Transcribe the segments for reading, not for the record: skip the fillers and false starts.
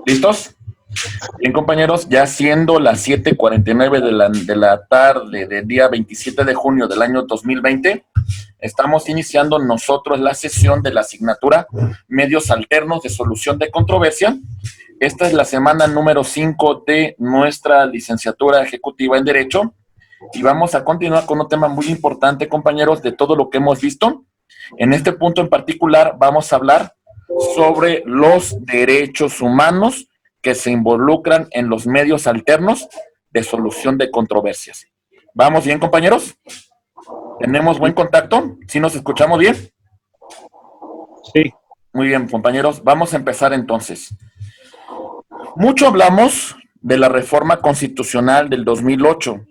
¿Listos? Bien, compañeros, ya siendo las 7:49 de la tarde del día 27 de junio del año 2020, estamos iniciando nosotros la sesión de la asignatura Medios Alternos de Solución de Controversia. Esta es la semana número 5 de nuestra licenciatura ejecutiva en Derecho y vamos a continuar con un tema muy importante, compañeros, de todo lo que hemos visto. En este punto en particular vamos a hablar sobre los derechos humanos que se involucran en los medios alternos de solución de controversias. ¿Vamos bien, compañeros? ¿Tenemos buen contacto? ¿Sí nos escuchamos bien? Sí. Muy bien, compañeros. Vamos a empezar entonces. Mucho hablamos de la reforma constitucional del 2008.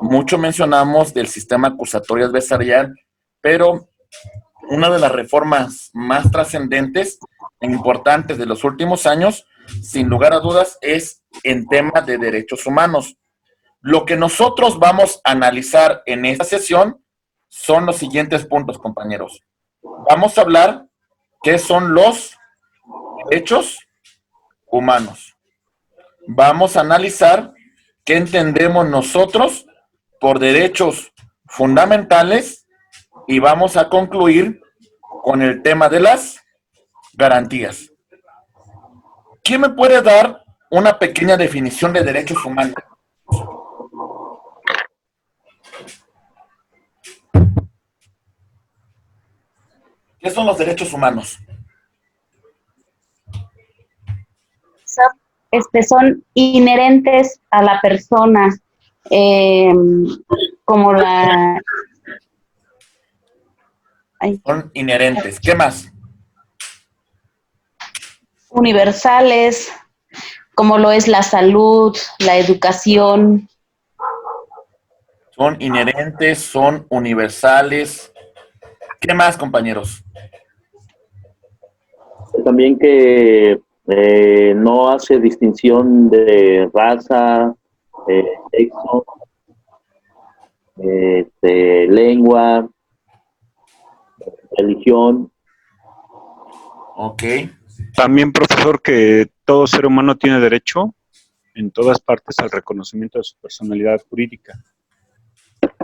Mucho mencionamos del sistema acusatorio adversarial, pero una de las reformas más trascendentes e importantes de los últimos años, sin lugar a dudas, es en temas de derechos humanos. Lo que nosotros vamos a analizar en esta sesión son los siguientes puntos, compañeros. Vamos a hablar qué son los derechos humanos. Vamos a analizar qué entendemos nosotros por derechos fundamentales y vamos a concluir con el tema de las garantías. ¿Quién me puede dar una pequeña definición de derechos humanos? ¿Qué son los derechos humanos? Son inherentes a la persona, como la... Son inherentes. ¿Qué más? Universales, como lo es la salud, la educación. Son inherentes, son universales. ¿Qué más, compañeros? También que no hace distinción de raza, sexo, lengua, religión. Ok. También, profesor, que todo ser humano tiene derecho en todas partes al reconocimiento de su personalidad jurídica.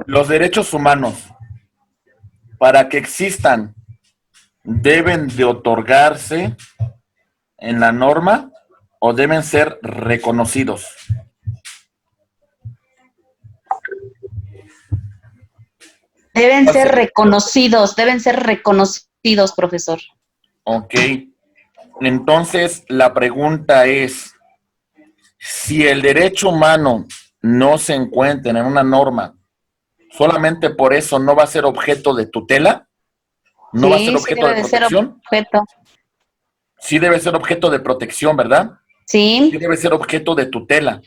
Los derechos humanos, para que existan, deben de otorgarse en la norma o deben ser reconocidos. Deben ser reconocidos, profesor. Ok. Entonces, la pregunta es, si el derecho humano no se encuentra en una norma, ¿solamente por eso no va a ser objeto de tutela? ¿No va a ser objeto de protección? Sí debe ser objeto de protección, ¿verdad? Sí. Sí debe ser objeto de tutela.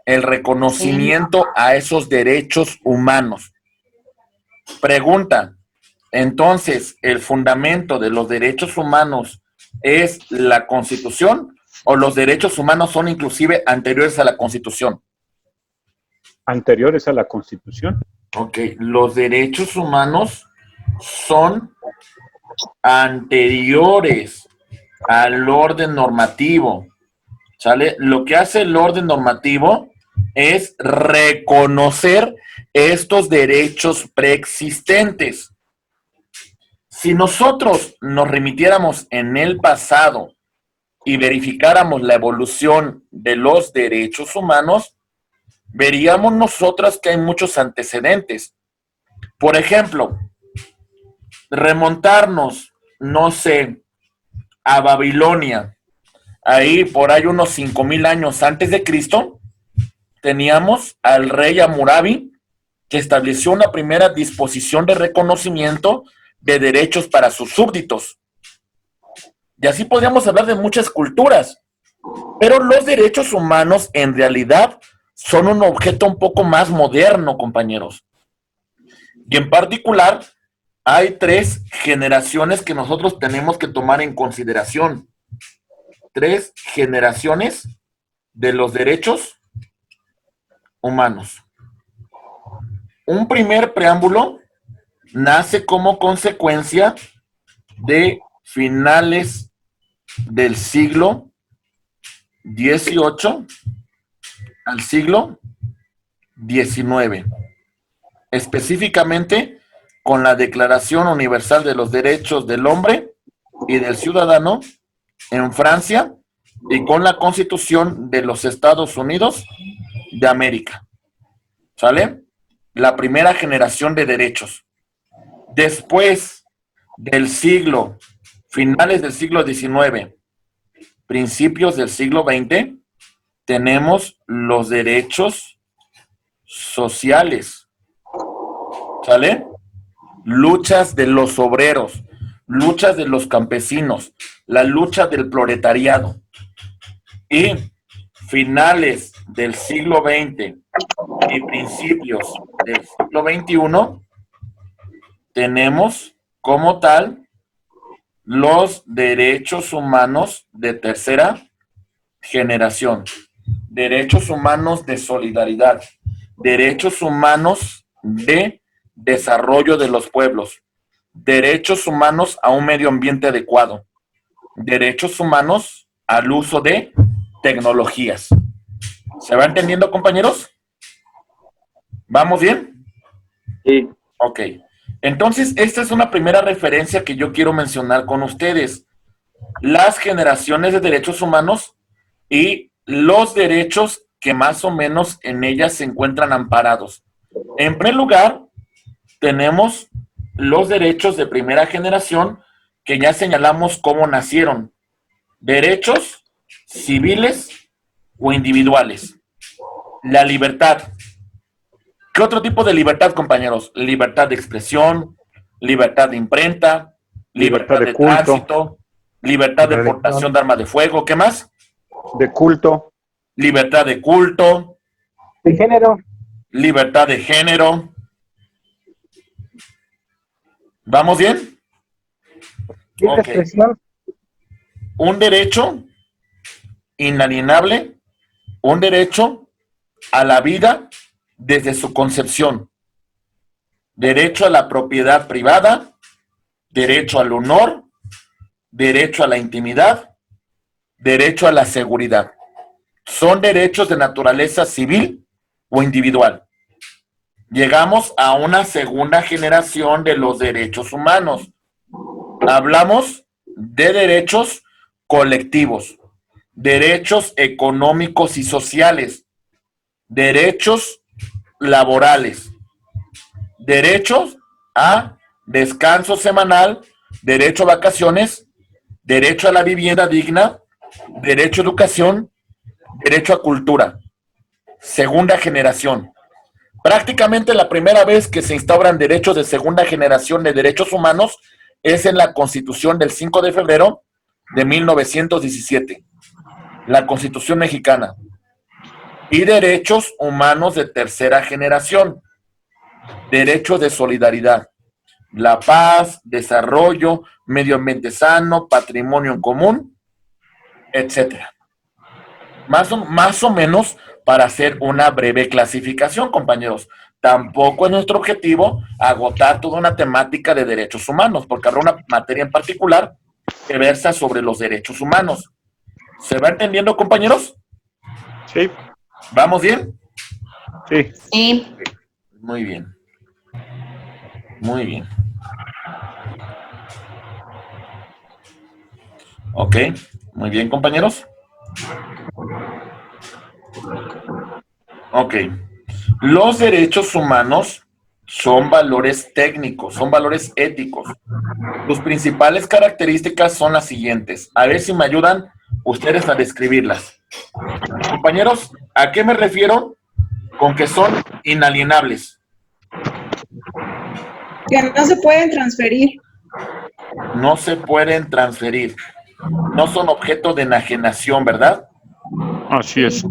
El reconocimiento a esos derechos humanos. Pregunta, entonces, ¿el fundamento de los derechos humanos es la Constitución o los derechos humanos son inclusive anteriores a la Constitución? Anteriores a la Constitución. Ok, los derechos humanos son anteriores al orden normativo, ¿sale? Lo que hace el orden normativo es reconocer estos derechos preexistentes. Si nosotros nos remitiéramos en el pasado y verificáramos la evolución de los derechos humanos, veríamos nosotras que hay muchos antecedentes. Por ejemplo, remontarnos, no sé, a Babilonia, ahí por ahí unos 5,000 años antes de Cristo, teníamos al rey Hammurabi, que estableció una primera disposición de reconocimiento de derechos para sus súbditos. Y así podríamos hablar de muchas culturas, pero los derechos humanos en realidad son un objeto un poco más moderno, compañeros. Y en particular, hay 3 generaciones que nosotros tenemos que tomar en consideración. 3 generaciones de los derechos humanos. Un primer preámbulo nace como consecuencia de finales del siglo XVIII al siglo XIX, específicamente con la Declaración Universal de los Derechos del Hombre y del Ciudadano en Francia y con la Constitución de los Estados Unidos de América. ¿Sale? La primera generación de derechos. Después del siglo, finales del siglo XIX, principios del siglo XX, tenemos los derechos sociales. ¿Sale? Luchas de los obreros, luchas de los campesinos, la lucha del proletariado. Y finales del siglo XX y principios del siglo XXI, tenemos como tal los derechos humanos de tercera generación, derechos humanos de solidaridad, derechos humanos de desarrollo de los pueblos, derechos humanos a un medio ambiente adecuado, derechos humanos al uso de tecnologías. ¿Se va entendiendo, compañeros? ¿Vamos bien? Sí. Ok. Entonces, esta es una primera referencia que yo quiero mencionar con ustedes. Las generaciones de derechos humanos y los derechos que más o menos en ellas se encuentran amparados. En primer lugar, tenemos los derechos de primera generación que ya señalamos cómo nacieron. Derechos civiles o individuales. La libertad. ¿Qué otro tipo de libertad, compañeros? Libertad de expresión, libertad de imprenta, libertad de culto, tránsito, libertad de portación de armas de fuego. ¿Qué más? de culto, Libertad de culto, De género. libertad de género. ¿Vamos bien? Libre Ok. expresión. Un derecho inalienable, un derecho a la vida desde su concepción, derecho a la propiedad privada, derecho al honor, derecho a la intimidad, derecho a la seguridad. Son derechos de naturaleza civil o individual. Llegamos a una segunda generación de los derechos humanos. Hablamos de derechos colectivos, derechos económicos y sociales, derechos laborales, derechos a descanso semanal, derecho a vacaciones, derecho a la vivienda digna, derecho a educación, derecho a cultura. Segunda generación. Prácticamente la primera vez que se instauran derechos de segunda generación de derechos humanos es en la Constitución del 5 de febrero de 1917, la Constitución mexicana. Y derechos humanos de tercera generación, derechos de solidaridad, la paz, desarrollo, medio ambiente sano, patrimonio en común, etcétera. Más o menos para hacer una breve clasificación, compañeros. Tampoco es nuestro objetivo agotar toda una temática de derechos humanos, porque habrá una materia en particular que versa sobre los derechos humanos. ¿Se va entendiendo, compañeros? sí, ¿Vamos bien? sí. Sí. Muy bien. Muy bien. Ok, muy bien, compañeros. Ok. Los derechos humanos son valores técnicos, son valores éticos. Sus principales características son las siguientes. A ver si me ayudan ustedes a describirlas. Compañeros, ¿a qué me refiero con que son inalienables? Que no se pueden transferir. No se pueden transferir. No son objeto de enajenación, ¿verdad? Así es.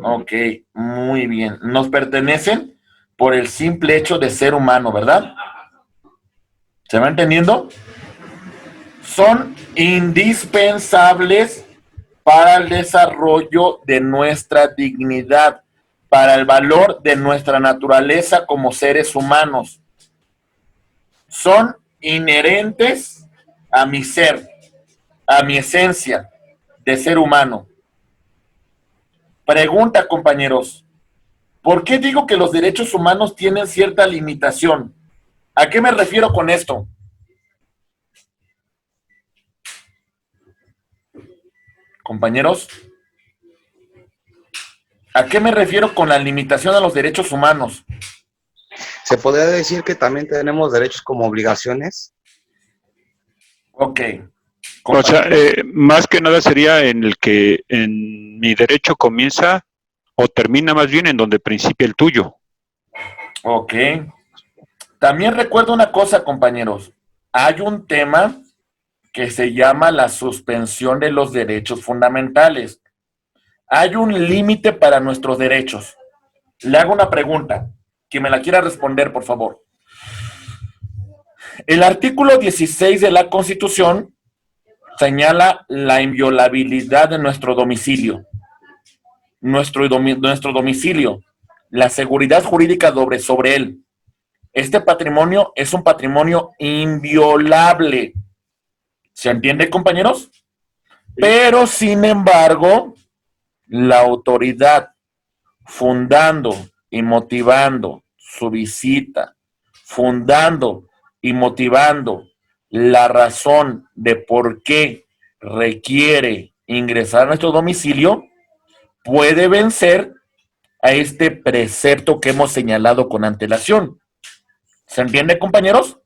Ok, muy bien. Nos pertenecen por el simple hecho de ser humano, ¿verdad? ¿Se va entendiendo? Son indispensables para el desarrollo de nuestra dignidad, para el valor de nuestra naturaleza como seres humanos. Son inherentes a mi ser, a mi esencia de ser humano. Pregunta, compañeros. ¿Por qué digo que los derechos humanos tienen cierta limitación? ¿A qué me refiero con esto? Compañeros, ¿a qué me refiero con la limitación a los derechos humanos? ¿Se podría decir que también tenemos derechos como obligaciones? Ok. O sea, Compañeros, más que nada sería en el que en mi derecho comienza o termina más bien en donde principia el tuyo. ok. También recuerdo una cosa, compañeros. Hay un tema que se llama la suspensión de los derechos fundamentales. Hay un límite para nuestros derechos. Le hago una pregunta. Quien me la quiera responder, por favor. El artículo 16 de la Constitución señala la inviolabilidad de nuestro domicilio. Nuestro domicilio, la seguridad jurídica sobre él. Este patrimonio es un patrimonio inviolable. ¿Se entiende, compañeros? Pero, sin embargo, la autoridad, fundando y motivando su visita, fundando y motivando la razón de por qué requiere ingresar a nuestro domicilio, puede vencer a este precepto que hemos señalado con antelación. ¿Se entiende, compañeros?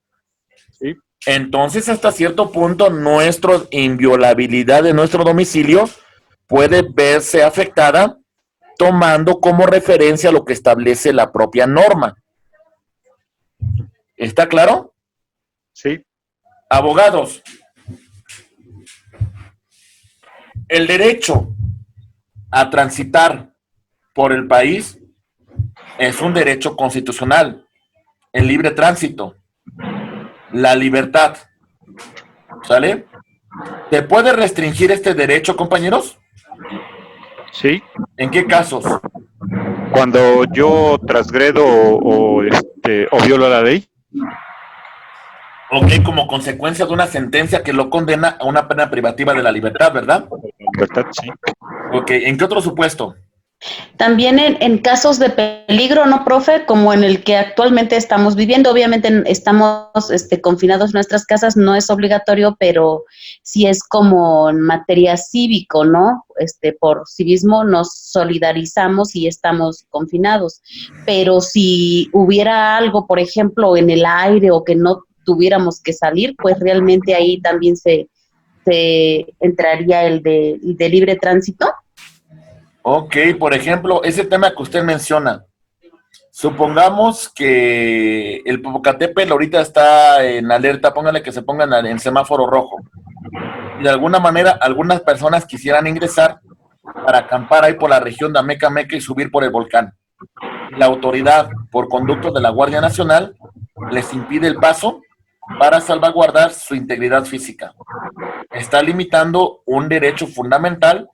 Sí. Entonces, hasta cierto punto, nuestra inviolabilidad de nuestro domicilio puede verse afectada tomando como referencia lo que establece la propia norma. ¿Está claro? Sí. Abogados, el derecho a transitar por el país es un derecho constitucional. El libre tránsito, la libertad, ¿sale? ¿Se puede restringir este derecho, compañeros? Sí. ¿En qué casos? Cuando yo transgredo o violo la ley. Ok, como consecuencia de una sentencia que lo condena a una pena privativa de la libertad, ¿verdad? Libertad, sí. Ok, ¿en qué otro supuesto? También en casos de peligro, ¿no, profe? Como en el que actualmente estamos viviendo. Obviamente estamos confinados en nuestras casas, no es obligatorio, pero sí es como en materia cívico, ¿no? Por civismo nos solidarizamos y estamos confinados. Pero si hubiera algo, por ejemplo, en el aire o que no tuviéramos que salir, pues realmente ahí también se entraría el de libre tránsito. Ok, por ejemplo, ese tema que usted menciona. Supongamos que el Popocatépetl ahorita está en alerta, póngale que se pongan en semáforo rojo. Y de alguna manera, algunas personas quisieran ingresar para acampar ahí por la región de Ameca Meca y subir por el volcán. La autoridad, por conducto de la Guardia Nacional, les impide el paso para salvaguardar su integridad física. Está limitando un derecho fundamental,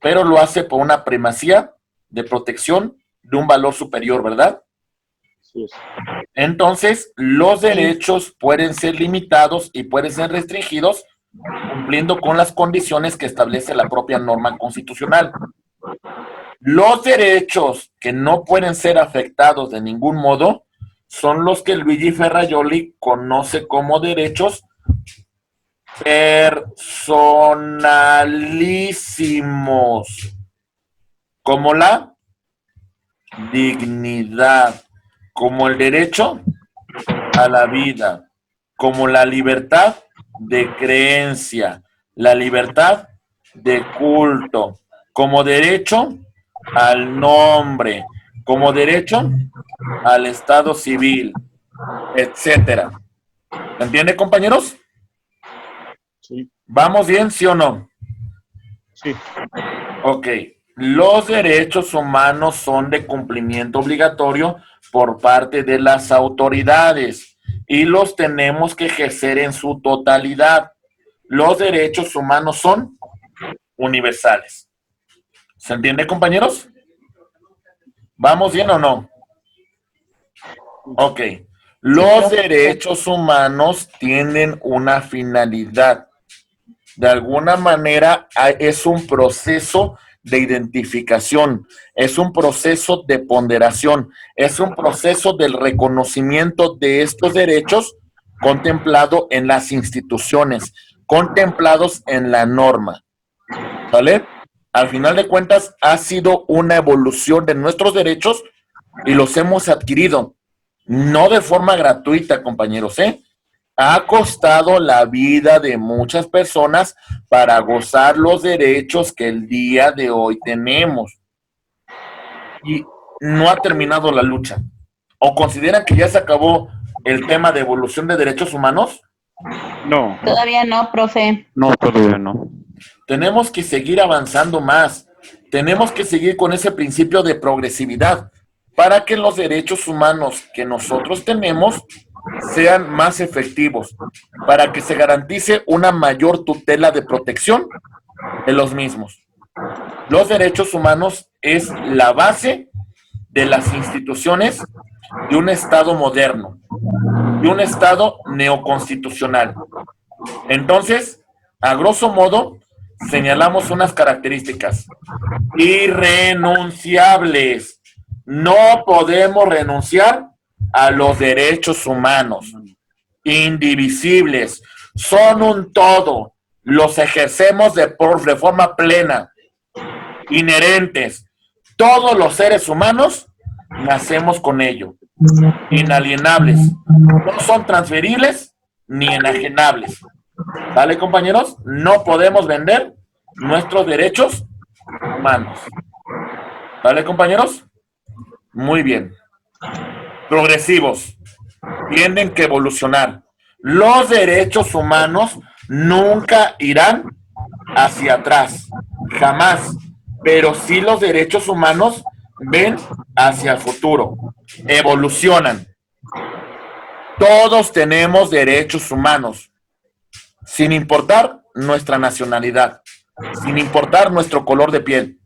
pero lo hace por una primacía de protección de un valor superior, ¿verdad? Sí es. Entonces, los derechos pueden ser limitados y pueden ser restringidos cumpliendo con las condiciones que establece la propia norma constitucional. Los derechos que no pueden ser afectados de ningún modo son los que Luigi Ferrajoli conoce como derechos personalísimos, como la dignidad, como el derecho a la vida, como la libertad de creencia, la libertad de culto, como derecho al nombre, como derecho al estado civil, etcétera. ¿Me entiende, compañeros? Sí. ¿Vamos bien, sí o no? Sí. Ok. Los derechos humanos son de cumplimiento obligatorio por parte de las autoridades y los tenemos que ejercer en su totalidad. Los derechos humanos son universales. ¿Se entiende, compañeros? ¿Vamos bien o no? Ok. Los derechos humanos tienen una finalidad. De alguna manera es un proceso de identificación, es un proceso de ponderación, es un proceso del reconocimiento de estos derechos contemplado en las instituciones, contemplados en la norma. ¿Vale? Al final de cuentas, ha sido una evolución de nuestros derechos y los hemos adquirido. No de forma gratuita, compañeros, ¿eh? Ha costado la vida de muchas personas para gozar los derechos que el día de hoy tenemos. Y no ha terminado la lucha. ¿O consideran que ya se acabó el tema de evolución de derechos humanos? No, Todavía no, profe. no, todavía no. Tenemos que seguir avanzando más. Tenemos que seguir con ese principio de progresividad para que los derechos humanos que nosotros tenemos sean más efectivos, para que se garantice una mayor tutela de protección de los mismos. Los derechos humanos es la base de las instituciones de un Estado moderno, de un Estado neoconstitucional. Entonces, a grosso modo, señalamos unas características irrenunciables. No podemos renunciar a los derechos humanos, indivisibles, son un todo, los ejercemos de forma plena, inherentes. Todos los seres humanos nacemos con ello, inalienables, no son transferibles ni enajenables. ¿Vale, compañeros? No podemos vender nuestros derechos humanos. ¿Vale, compañeros? Muy bien. Progresivos. Tienen que evolucionar. Los derechos humanos nunca irán hacia atrás. Jamás. Pero sí los derechos humanos ven hacia el futuro. Evolucionan. Todos tenemos derechos humanos, sin importar nuestra nacionalidad, sin importar nuestro color de piel,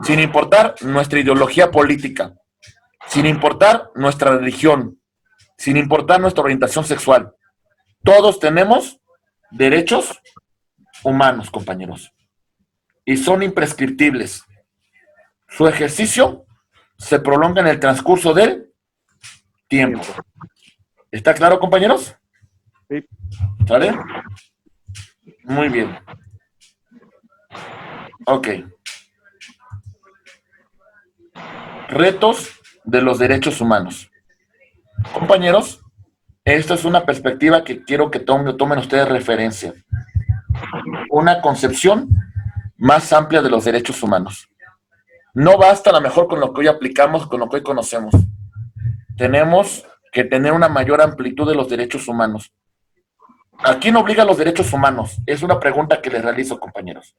sin importar nuestra ideología política, sin importar nuestra religión, sin importar nuestra orientación sexual. Todos tenemos derechos humanos, compañeros, y son imprescriptibles. Su ejercicio se prolonga en el transcurso del tiempo. ¿Está claro, compañeros? Sí. ¿Sale? Muy bien. Ok. Retos de los derechos humanos. Compañeros, esta es una perspectiva que quiero que tomen ustedes referencia. Una concepción más amplia de los derechos humanos. No basta a lo mejor con lo que hoy aplicamos, con lo que hoy conocemos. Tenemos que tener una mayor amplitud de los derechos humanos. ¿A quién obliga los derechos humanos? Es una pregunta que les realizo, compañeros.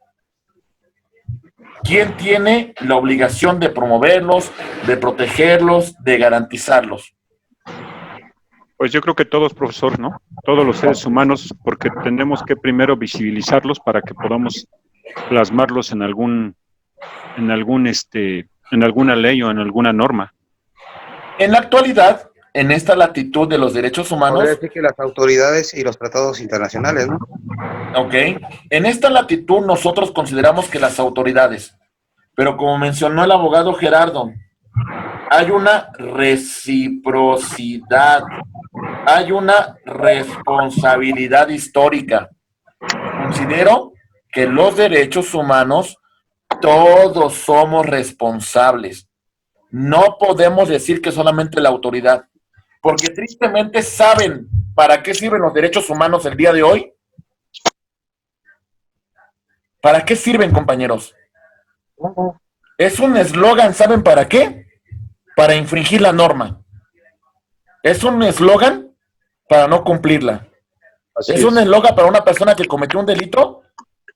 ¿Quién tiene la obligación de promoverlos, de protegerlos, de garantizarlos? Pues yo creo que todos, profesor, ¿no? Todos los seres humanos, porque tenemos que primero visibilizarlos para que podamos plasmarlos en alguna ley o en alguna norma. En la actualidad, en esta latitud de los derechos humanos... Podría decir que las autoridades y los tratados internacionales, ¿no? Ok. En esta latitud nosotros consideramos que las autoridades, pero como mencionó el abogado Gerardo, hay una reciprocidad, hay una responsabilidad histórica. Considero que los derechos humanos, todos somos responsables. No podemos decir que solamente la autoridad, porque tristemente saben para qué sirven los derechos humanos el día de hoy. ¿Para qué sirven, compañeros? Es un eslogan, ¿saben para qué? Para infringir la norma. Es un eslogan para no cumplirla. Es un eslogan para una persona que cometió un delito,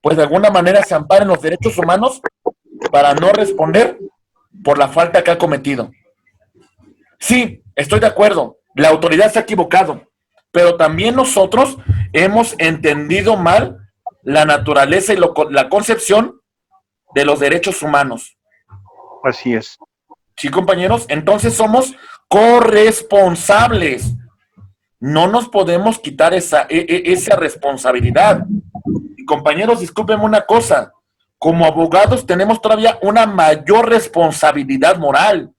pues de alguna manera se amparen los derechos humanos para no responder por la falta que ha cometido. Sí, estoy de acuerdo, la autoridad se ha equivocado, pero también nosotros hemos entendido mal la naturaleza y la concepción de los derechos humanos. Así es. Sí, compañeros, entonces somos corresponsables. No nos podemos quitar esa responsabilidad. Y compañeros, discúlpenme una cosa, como abogados tenemos todavía una mayor responsabilidad moral.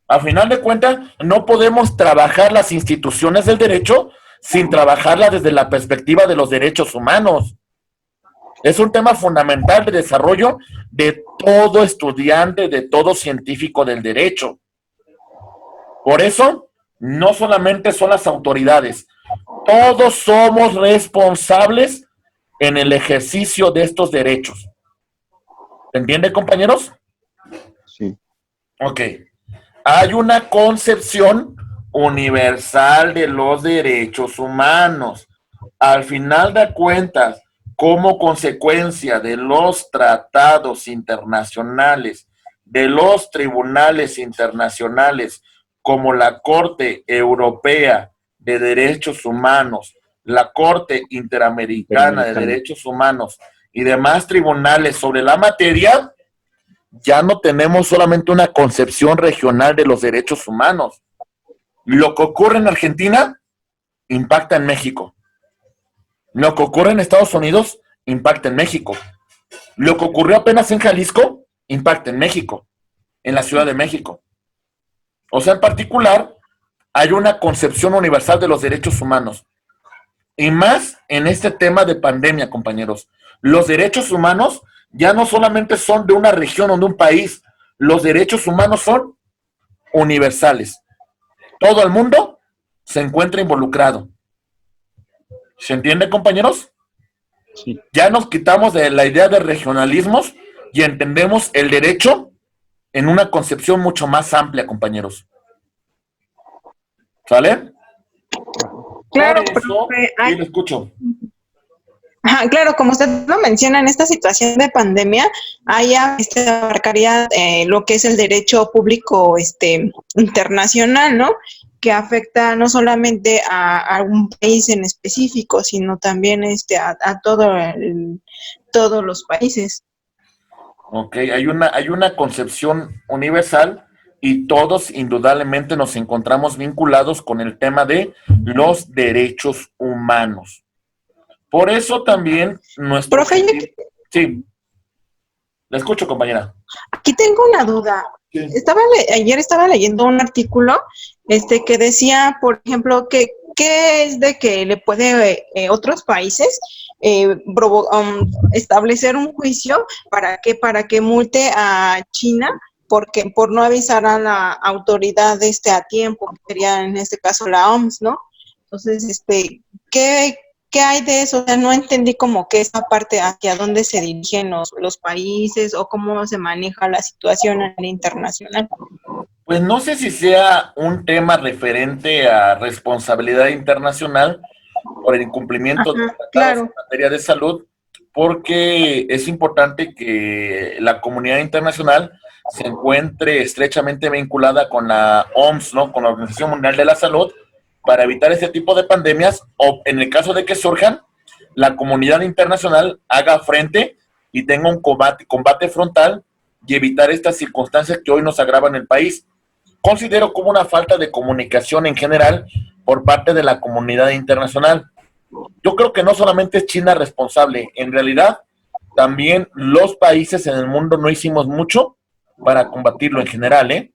A final de cuentas, no podemos trabajar las instituciones del derecho sin trabajarlas desde la perspectiva de los derechos humanos. Es un tema fundamental de desarrollo de todo estudiante, de todo científico del derecho. Por eso, no solamente son las autoridades, todos somos responsables en el ejercicio de estos derechos. ¿Entienden, compañeros? Sí. Ok. Hay una concepción universal de los derechos humanos. Al final de cuentas, como consecuencia de los tratados internacionales, de los tribunales internacionales, como la Corte Europea de Derechos Humanos, la Corte Interamericana de Derechos Humanos y demás tribunales sobre la materia, ya no tenemos solamente una concepción regional de los derechos humanos. Lo que ocurre en Argentina impacta en México. Lo que ocurre en Estados Unidos impacta en México. Lo que ocurrió apenas en Jalisco impacta en México, en la Ciudad de México. O sea, en particular, hay una concepción universal de los derechos humanos. Y más en este tema de pandemia, compañeros. Los derechos humanos ya no solamente son de una región o de un país. Los derechos humanos son universales. Todo el mundo se encuentra involucrado. ¿Se entiende, compañeros? Sí. Ya nos quitamos de la idea de regionalismos y entendemos el derecho en una concepción mucho más amplia, compañeros. ¿Sale? Claro, Por eso, profe, sí, lo escucho. ajá, claro, como usted lo menciona, en esta situación de pandemia, abarcaría lo que es el derecho público internacional, ¿no? Que afecta no solamente a un país en específico, sino también a todos los países. Ok, hay una concepción universal y todos indudablemente nos encontramos vinculados con el tema de los derechos humanos. Por eso también nuestro... Profe, Sí, la escucho, compañera. aquí tengo una duda. Sí. Ayer estaba leyendo un artículo que decía, por ejemplo, que es de que le puede otros países establecer un juicio para que multe a China porque por no avisar a la autoridad a tiempo, que sería en este caso la OMS, ¿no? Entonces, ¿qué hay de eso? O sea, no entendí como que esa parte hacia dónde se dirigen los países o cómo se maneja la situación a nivel internacional. Pues no sé si sea un tema referente a responsabilidad internacional por el incumplimiento de tratados claro. en materia de salud, porque es importante que la comunidad internacional se encuentre estrechamente vinculada con la OMS, ¿no? Con la Organización Mundial de la Salud, para evitar este tipo de pandemias, o en el caso de que surjan, la comunidad internacional haga frente y tenga un combate frontal y evitar estas circunstancias que hoy nos agravan el país. Considero como una falta de comunicación en general por parte de la comunidad internacional. Yo creo que no solamente es China responsable, en realidad también los países en el mundo no hicimos mucho para combatirlo en general, ¿eh?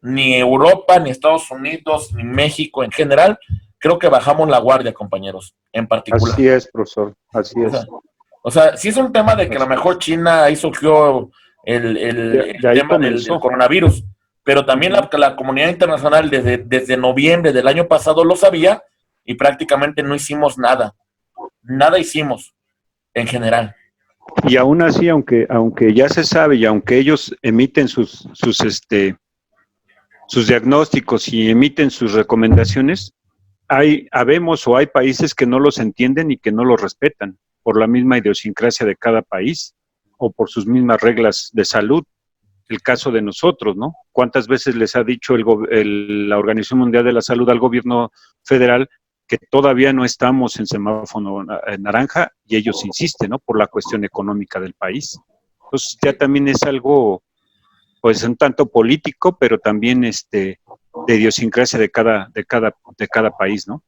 Ni Europa, ni Estados Unidos, ni México en general, creo que bajamos la guardia, compañeros, en particular. Así es, profesor, así es. O sea, sí es un tema de que a lo mejor China ahí surgió el tema del coronavirus, pero también la comunidad internacional desde noviembre del año pasado lo sabía y prácticamente no hicimos nada. Nada hicimos, en general. Y aún así, aunque ya se sabe y aunque ellos emiten sus diagnósticos y emiten sus recomendaciones, habemos o hay países que no los entienden y que no los respetan por la misma idiosincrasia de cada país o por sus mismas reglas de salud. El caso de nosotros, ¿no? ¿Cuántas veces les ha dicho la Organización Mundial de la Salud al gobierno federal que todavía no estamos en semáforo naranja y ellos insisten, ¿no? Por la cuestión económica del país. Entonces ya también es algo, pues un tanto político, pero también de idiosincrasia de cada país, ¿no?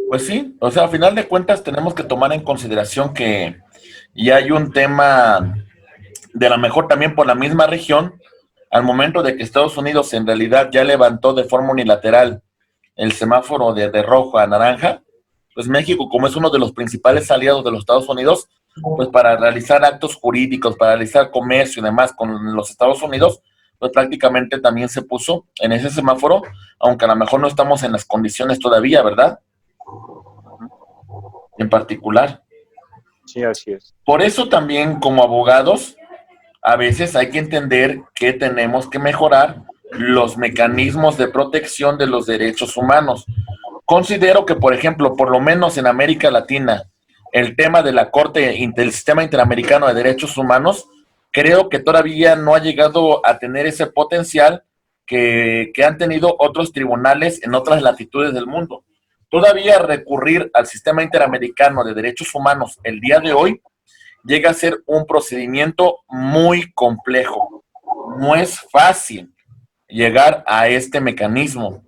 Pues sí, o sea, a final de cuentas tenemos que tomar en consideración que y hay un tema de la mejor también por la misma región, al momento de que Estados Unidos en realidad ya levantó de forma unilateral el semáforo de rojo a naranja, pues México, como es uno de los principales aliados de los Estados Unidos, pues para realizar actos jurídicos, para realizar comercio y demás con los Estados Unidos, pues prácticamente también se puso en ese semáforo, aunque a lo mejor no estamos en las condiciones todavía, ¿verdad? En particular. Sí, así es. Por eso también como abogados, a veces hay que entender que tenemos que mejorar los mecanismos de protección de los derechos humanos. Considero que, por ejemplo, por lo menos en América Latina, el tema de la Corte del Sistema Interamericano de Derechos Humanos, creo que todavía no ha llegado a tener ese potencial que han tenido otros tribunales en otras latitudes del mundo. Todavía recurrir al Sistema Interamericano de Derechos Humanos el día de hoy llega a ser un procedimiento muy complejo. No es fácil llegar a este mecanismo.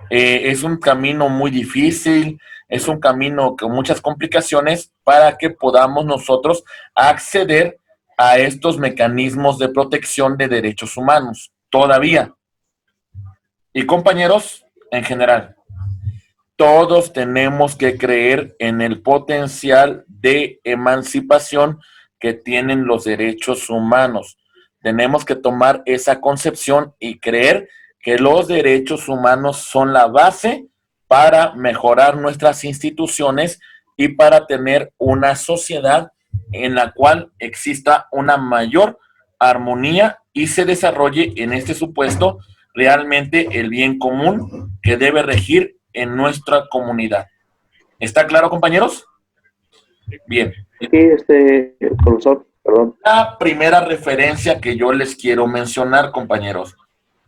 Es un camino muy difícil, es un camino con muchas complicaciones para que podamos nosotros acceder a estos mecanismos de protección de derechos humanos, todavía. Y compañeros, en general, todos tenemos que creer en el potencial de emancipación que tienen los derechos humanos. Tenemos que tomar esa concepción y creer que los derechos humanos son la base para mejorar nuestras instituciones y para tener una sociedad en la cual exista una mayor armonía y se desarrolle en este supuesto realmente el bien común que debe regir en nuestra comunidad. ¿Está claro, compañeros? Bien. Sí, profesor, perdón. La primera referencia que yo les quiero mencionar, compañeros,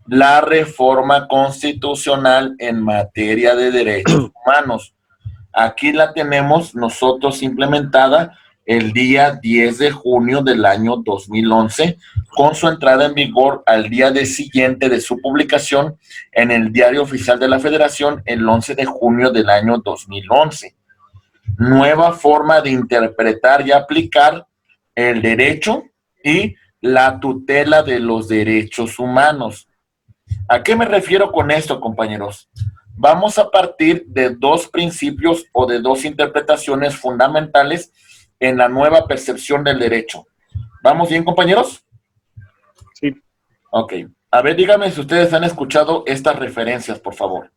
la reforma constitucional en materia de derechos humanos. Aquí la tenemos nosotros implementada el día 10 de junio del año 2011, con su entrada en vigor al día siguiente de su publicación en el Diario Oficial de la Federación el 11 de junio del año 2011. Nueva forma de interpretar y aplicar el derecho y la tutela de los derechos humanos. ¿A qué me refiero con esto, compañeros? Vamos a partir de dos principios o de dos interpretaciones fundamentales en la nueva percepción del derecho. ¿Vamos bien, compañeros? Sí. Ok. A ver, díganme si ustedes han escuchado estas referencias, por favor.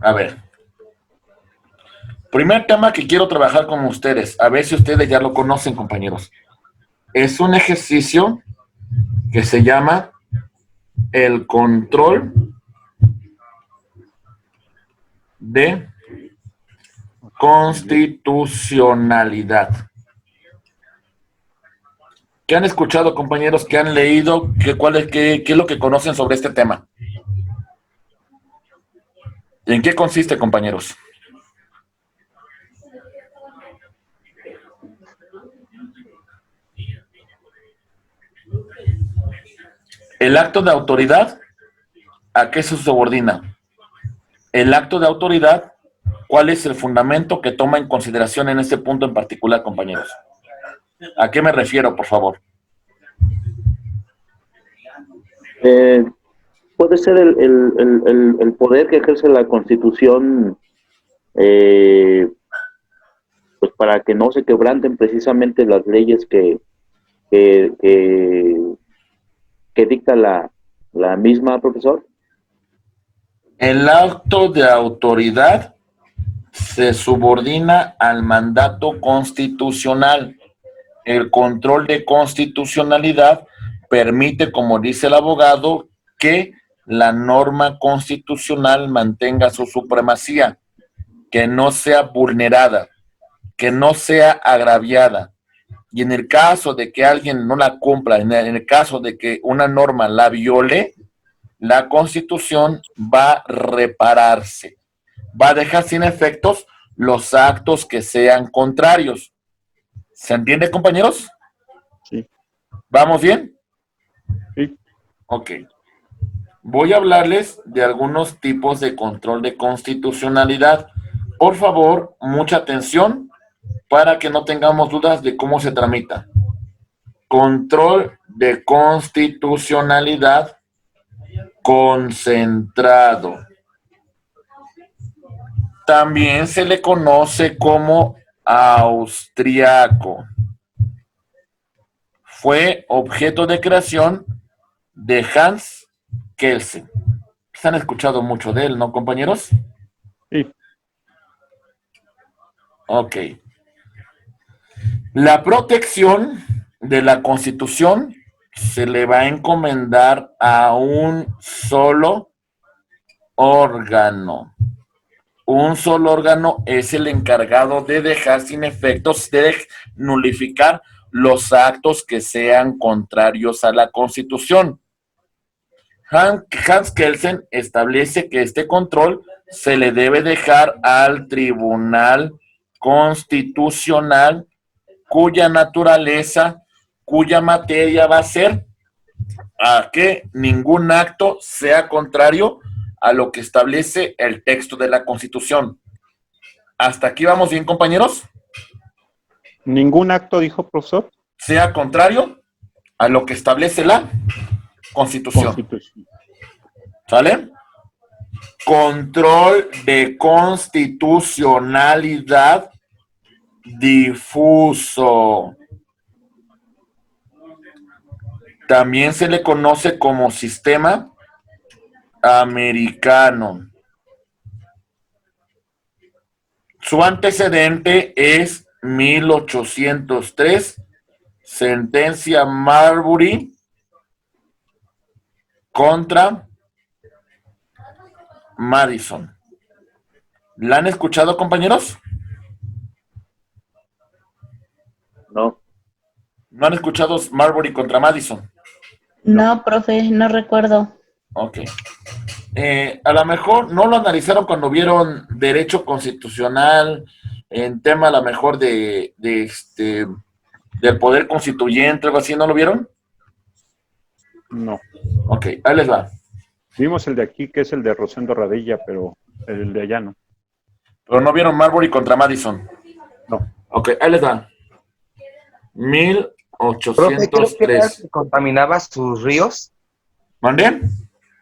A ver. Primer tema que quiero trabajar con ustedes. A ver si ustedes ya lo conocen, compañeros. Es un ejercicio que se llama el control de constitucionalidad. ¿Qué han escuchado, compañeros? ¿Qué han leído? ¿Qué es lo que conocen sobre este tema? ¿Y en qué consiste, compañeros? El acto de autoridad, ¿a qué se subordina? El acto de autoridad, ¿cuál es el fundamento que toma en consideración en este punto en particular, compañeros? ¿A qué me refiero, por favor? Puede ser el poder que ejerce la Constitución, pues para que no se quebranten precisamente las leyes que dicta la misma, profesor. El acto de autoridad se subordina al mandato constitucional. El control de constitucionalidad permite, como dice el abogado, que la norma constitucional mantenga su supremacía, que no sea vulnerada, que no sea agraviada. Y en el caso de que alguien no la cumpla, en el caso de que una norma la viole, la Constitución va a repararse, va a dejar sin efectos los actos que sean contrarios. ¿Se entiende, compañeros? Sí. ¿Vamos bien? Sí. Ok. Voy a hablarles de algunos tipos de control de constitucionalidad. Por favor, mucha atención para que no tengamos dudas de cómo se tramita. Control de constitucionalidad concentrado. También se le conoce como austriaco. Fue objeto de creación de Hans Kelsen. Se han escuchado mucho de él, ¿no, compañeros? Sí. Ok. La protección de la Constitución se le va a encomendar a un solo órgano. Un solo órgano es el encargado de dejar sin efectos, de nulificar los actos que sean contrarios a la Constitución. Hans Kelsen establece que este control se le debe dejar al Tribunal Constitucional, cuya naturaleza, cuya materia va a ser a que ningún acto sea contrario a lo que establece el texto de la Constitución. ¿Hasta aquí vamos bien, compañeros? ¿Ningún acto, dijo profesor? Sea contrario a lo que establece la Constitución. ¿Sale? Control de constitucionalidad difuso. También se le conoce como sistema americano. Su antecedente es 1803, sentencia Marbury contra Madison. ¿La han escuchado, compañeros? No. ¿No han escuchado Marbury contra Madison? No, profe, no recuerdo. Ok. A lo mejor no lo analizaron cuando vieron derecho constitucional en tema a lo mejor del poder constituyente, algo así, ¿no lo vieron? No. Ok, ahí les va. Vimos el de aquí, que es el de Rosendo Radilla, pero el de allá no. Pero no vieron Marbury contra Madison. No. Ok, ahí les va. Profe, creo que era el 1803. que contaminaba sus ríos. ¿Mandé?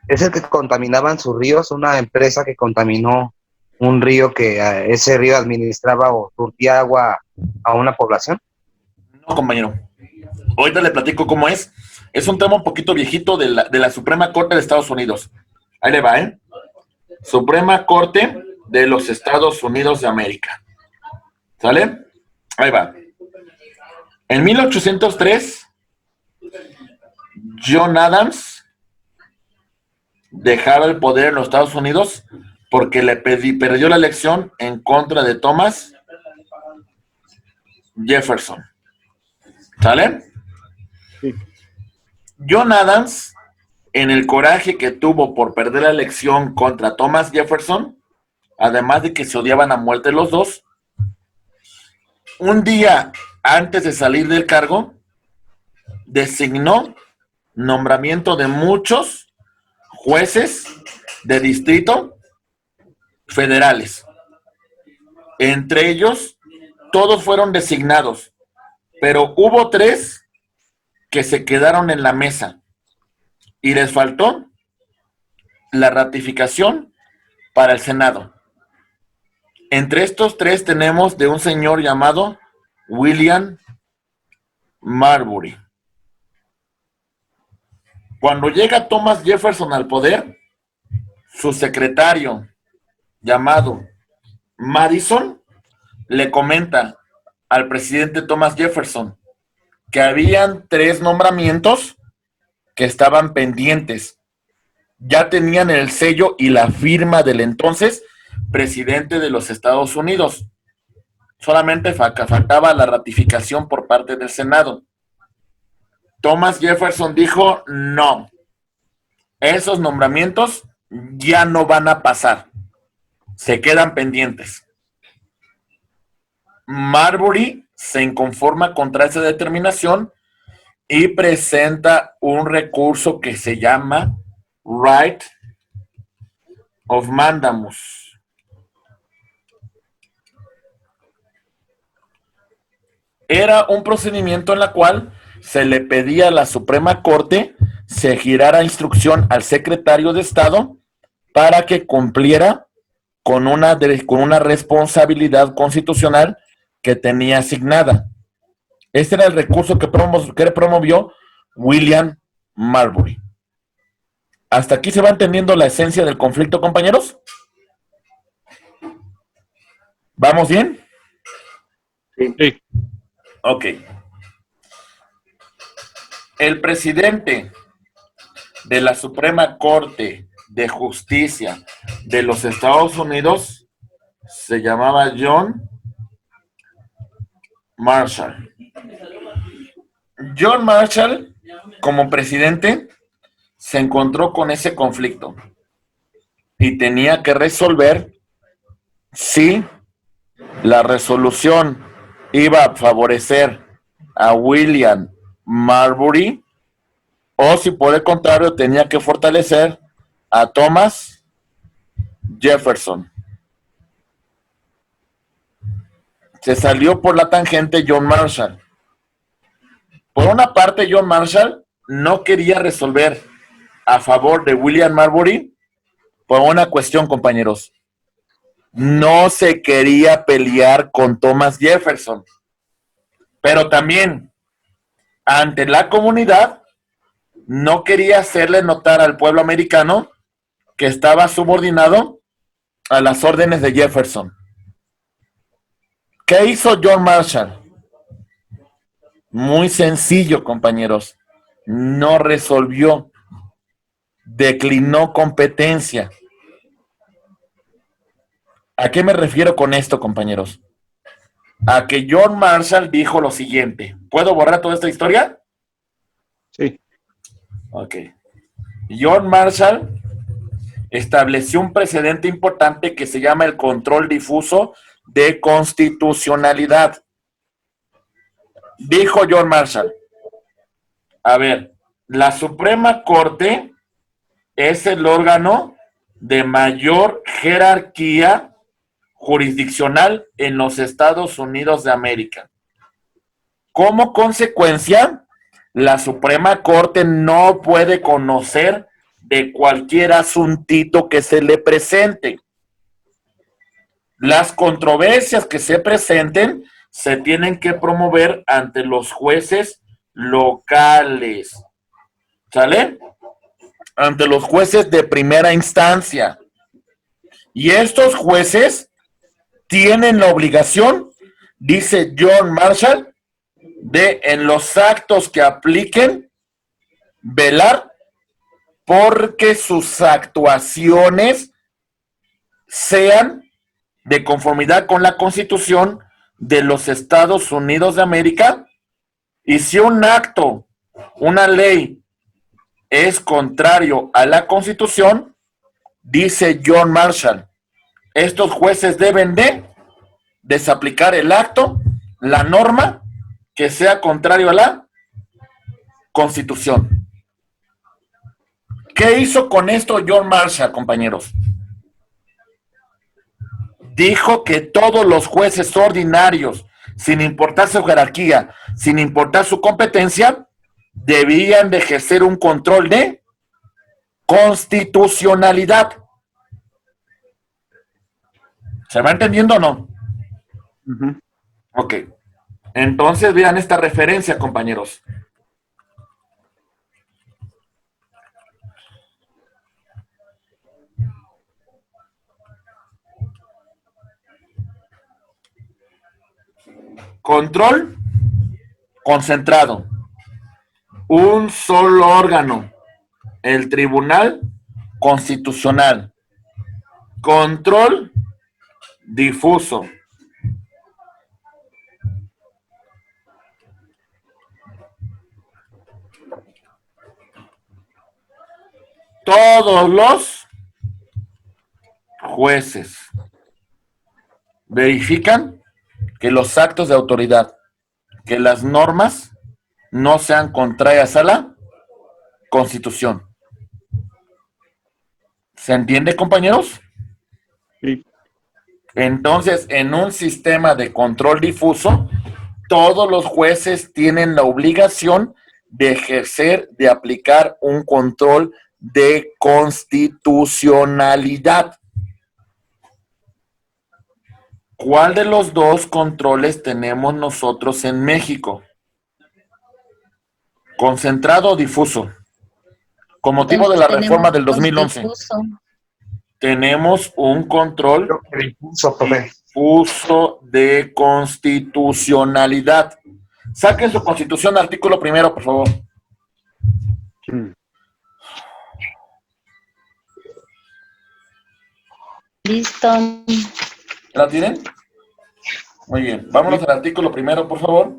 Es el que contaminaban sus ríos, una empresa que contaminó un río que ese río administraba o surtía agua a una población. No, compañero. Ahorita le platico cómo es. Es un tema un poquito viejito de la Suprema Corte de Estados Unidos. Ahí le va, ¿eh? Suprema Corte de los Estados Unidos de América. ¿Sale? Ahí va. En 1803, John Adams dejaba el poder en los Estados Unidos porque perdió la elección en contra de Thomas Jefferson. ¿Sale? Sí. John Adams, en el coraje que tuvo por perder la elección contra Thomas Jefferson, además de que se odiaban a muerte los dos, un día antes de salir del cargo, designó nombramiento de muchos jueces de distrito federales. Entre ellos, todos fueron designados, pero hubo 3 que se quedaron en la mesa y les faltó la ratificación para el Senado. Entre estos 3 tenemos de un señor llamado William Marbury. Cuando llega Thomas Jefferson al poder, su secretario llamado Madison le comenta al presidente Thomas Jefferson que habían 3 nombramientos que estaban pendientes. Ya tenían el sello y la firma del entonces presidente de los Estados Unidos. Solamente faltaba la ratificación por parte del Senado. Thomas Jefferson dijo, no, esos nombramientos ya no van a pasar, se quedan pendientes. Marbury se inconforma contra esa determinación y presenta un recurso que se llama Right of Mandamus. Era un procedimiento en la cual se le pedía a la Suprema Corte se girara instrucción al secretario de Estado para que cumpliera con una responsabilidad constitucional que tenía asignada. Este era el recurso que promovió William Marbury. ¿Hasta aquí se va entendiendo la esencia del conflicto, compañeros? ¿Vamos bien? Sí. Ok. El presidente de la Suprema Corte de Justicia de los Estados Unidos se llamaba John Marshall. John Marshall, como presidente, se encontró con ese conflicto y tenía que resolver si la resolución iba a favorecer a William Marbury o si por el contrario tenía que fortalecer a Thomas Jefferson. Se salió por la tangente John Marshall. Por una parte, John Marshall no quería resolver a favor de William Marbury por una cuestión, compañeros. No se quería pelear con Thomas Jefferson. Pero también, ante la comunidad, no quería hacerle notar al pueblo americano que estaba subordinado a las órdenes de Jefferson. ¿Qué hizo John Marshall? Muy sencillo, compañeros. No resolvió. Declinó competencia. ¿A qué me refiero con esto, compañeros? A que John Marshall dijo lo siguiente. ¿Puedo borrar toda esta historia? Sí. Ok. John Marshall estableció un precedente importante que se llama el control difuso de constitucionalidad. Dijo John Marshall, a ver, la Suprema Corte es el órgano de mayor jerarquía jurisdiccional en los Estados Unidos de América. Como consecuencia, la Suprema Corte no puede conocer de cualquier asuntito que se le presente. Las controversias que se presenten se tienen que promover ante los jueces locales. ¿Sale? Ante los jueces de primera instancia. Y estos jueces tienen la obligación, dice John Marshall, de en los actos que apliquen, velar porque sus actuaciones sean de conformidad con la Constitución de los Estados Unidos de América, y si un acto, una ley, es contrario a la Constitución, dice John Marshall, estos jueces deben de desaplicar el acto, la norma, que sea contrario a la Constitución. ¿Qué hizo con esto John Marshall, compañeros? Dijo que todos los jueces ordinarios, sin importar su jerarquía, sin importar su competencia, debían de ejercer un control de constitucionalidad. ¿Se va entendiendo o no? Uh-huh. Ok. Entonces vean esta referencia, compañeros. Control concentrado. Un solo órgano. El Tribunal Constitucional. Control difuso. Todos los jueces verifican que los actos de autoridad, que las normas no sean contrarias a la Constitución. ¿Se entiende, compañeros? Sí. Entonces, en un sistema de control difuso, todos los jueces tienen la obligación de ejercer, de aplicar un control de constitucionalidad. ¿Cuál de los dos controles tenemos nosotros en México? ¿Concentrado o difuso? Con motivo de la reforma del 2011. Difuso. Tenemos un control Creo que difuso, profe. difuso de constitucionalidad. Saquen su constitución, artículo primero, por favor. Listo. ¿La tienen? Muy bien. Vámonos al artículo primero, por favor.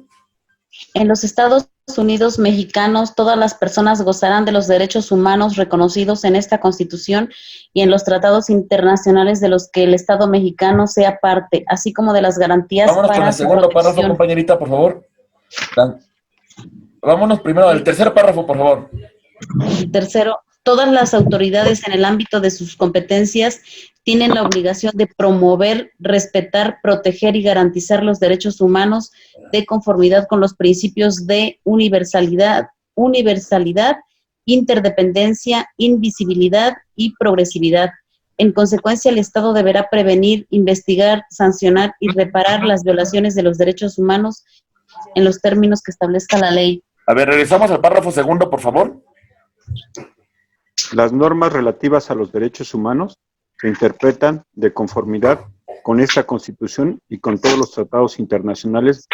En los Estados Unidos mexicanos, todas las personas gozarán de los derechos humanos reconocidos en esta Constitución y en los tratados internacionales de los que el Estado mexicano sea parte, así como de las garantías Vámonos con para el su segundo párrafo, protección. compañerita, por favor. Vámonos primero al tercer párrafo, por favor. Y tercero, todas las autoridades en el ámbito de sus competencias tienen la obligación de promover, respetar, proteger y garantizar los derechos humanos de conformidad con los principios de universalidad, interdependencia, invisibilidad y progresividad. En consecuencia, el Estado deberá prevenir, investigar, sancionar y reparar las violaciones de los derechos humanos en los términos que establezca la ley. A ver, regresamos al párrafo segundo, por favor. Las normas relativas a los derechos humanos se interpretan de conformidad con esta Constitución y con todos los tratados internacionales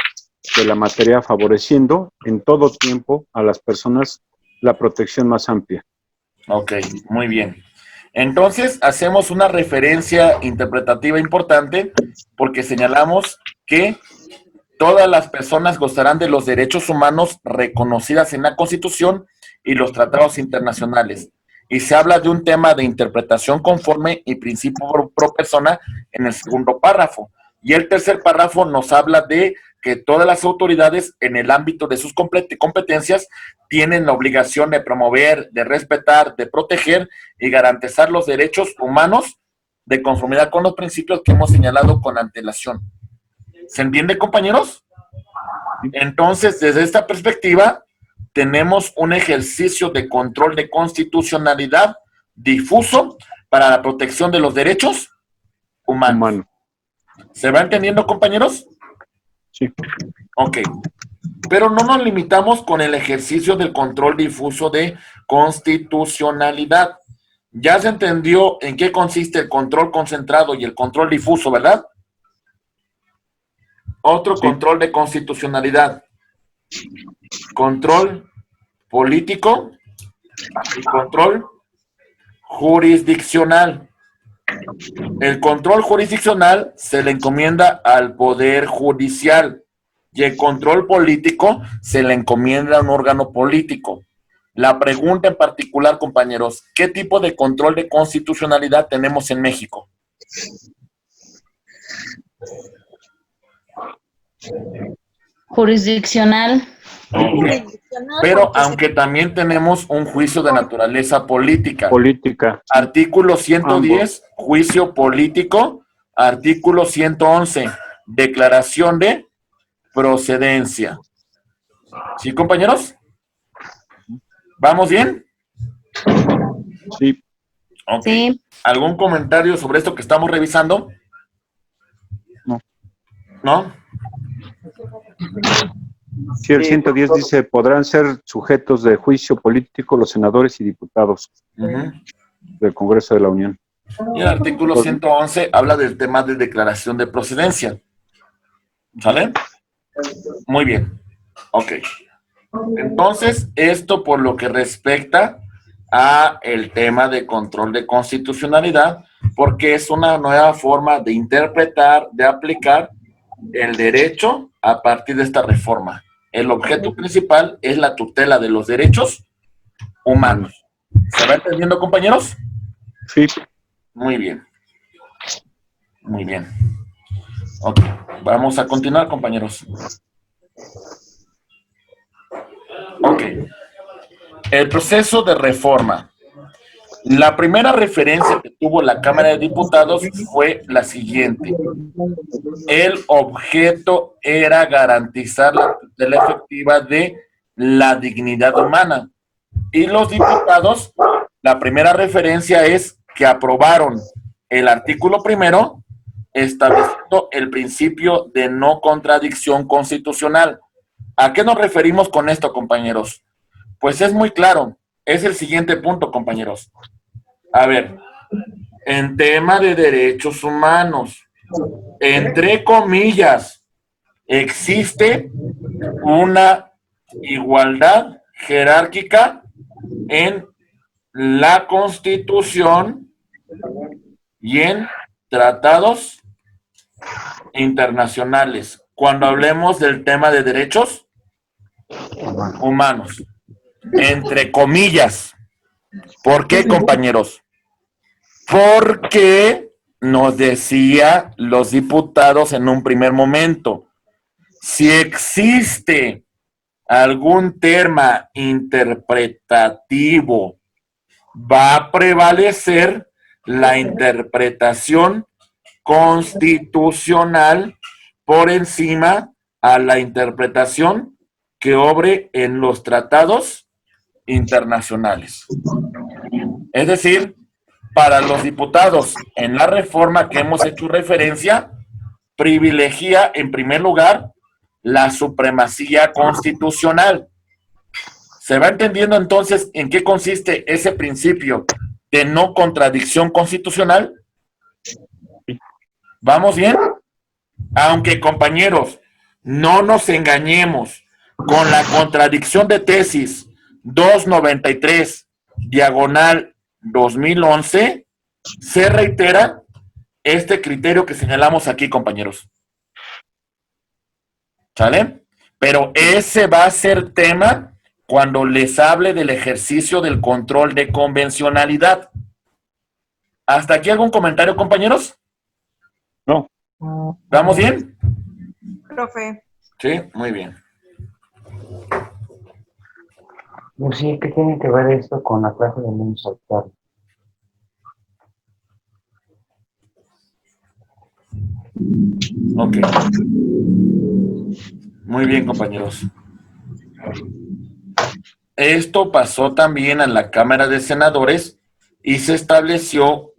de la materia, favoreciendo en todo tiempo a las personas la protección más amplia. Ok, muy bien. Entonces, hacemos una referencia interpretativa importante porque señalamos que todas las personas gozarán de los derechos humanos reconocidas en la Constitución y los tratados internacionales. Y se habla de un tema de interpretación conforme y principio pro persona en el segundo párrafo. Y el tercer párrafo nos habla de que todas las autoridades en el ámbito de sus competencias tienen la obligación de promover, de respetar, de proteger y garantizar los derechos humanos de conformidad con los principios que hemos señalado con antelación. ¿Se entiende, compañeros? Entonces, desde esta perspectiva, tenemos un ejercicio de control de constitucionalidad difuso para la protección de los derechos humanos. Humano. ¿Se va entendiendo, compañeros? Sí. Ok. Pero no nos limitamos con el ejercicio del control difuso de constitucionalidad. Ya se entendió en qué consiste el control concentrado y el control difuso, ¿verdad? Otro control de constitucionalidad. Control político y control jurisdiccional. El control jurisdiccional se le encomienda al Poder Judicial y el control político se le encomienda a un órgano político. La pregunta en particular, compañeros, ¿qué tipo de control de constitucionalidad tenemos en México? Jurisdiccional. Pero aunque también tenemos un juicio de naturaleza política. Política. Artículo 110, juicio político. Artículo 111, declaración de procedencia. ¿Sí, compañeros? ¿Vamos bien? Sí. Ok. Sí. ¿Algún comentario sobre esto que estamos revisando? No. ¿No? Sí, el 110 dice, podrán ser sujetos de juicio político los senadores y diputados del Congreso de la Unión. Y el artículo 111 habla del tema de declaración de procedencia. ¿Sale? Muy bien. Ok. Entonces, esto por lo que respecta a el tema de control de constitucionalidad, porque es una nueva forma de interpretar, de aplicar el derecho a partir de esta reforma. El objeto principal es la tutela de los derechos humanos. ¿Se va entendiendo, compañeros? Sí. Muy bien. Muy bien. Ok, vamos a continuar, compañeros. Ok. El proceso de reforma. La primera referencia que tuvo la Cámara de Diputados fue la siguiente. El objeto era garantizar la tutela efectiva de la dignidad humana. Y los diputados, la primera referencia es que aprobaron el artículo primero, estableciendo el principio de no contradicción constitucional. ¿A qué nos referimos con esto, compañeros? Pues es muy claro. Es el siguiente punto, compañeros. A ver, en tema de derechos humanos, entre comillas, existe una igualdad jerárquica en la Constitución y en tratados internacionales. Cuando hablemos del tema de derechos humanos, entre comillas. ¿Por qué, compañeros? Porque nos decía los diputados en un primer momento, si existe algún tema interpretativo, va a prevalecer la interpretación constitucional por encima a la interpretación que obre en los tratados internacionales. Es decir, para los diputados, en la reforma que hemos hecho referencia, privilegia en primer lugar la supremacía constitucional. ¿Se va entendiendo entonces en qué consiste ese principio de no contradicción constitucional? ¿Vamos bien? Aunque, compañeros, no nos engañemos con la contradicción de tesis 293, diagonal 2011, se reitera este criterio que señalamos aquí, compañeros. ¿Sale? Pero ese va a ser tema cuando les hable del ejercicio del control de convencionalidad. ¿Hasta aquí algún comentario, compañeros? No. ¿Vamos bien? Profe. Sí, muy bien. Pues sí, ¿qué tiene que ver esto con la clase de niños actuales? Ok. Muy bien, compañeros. Esto pasó también a la Cámara de Senadores y se estableció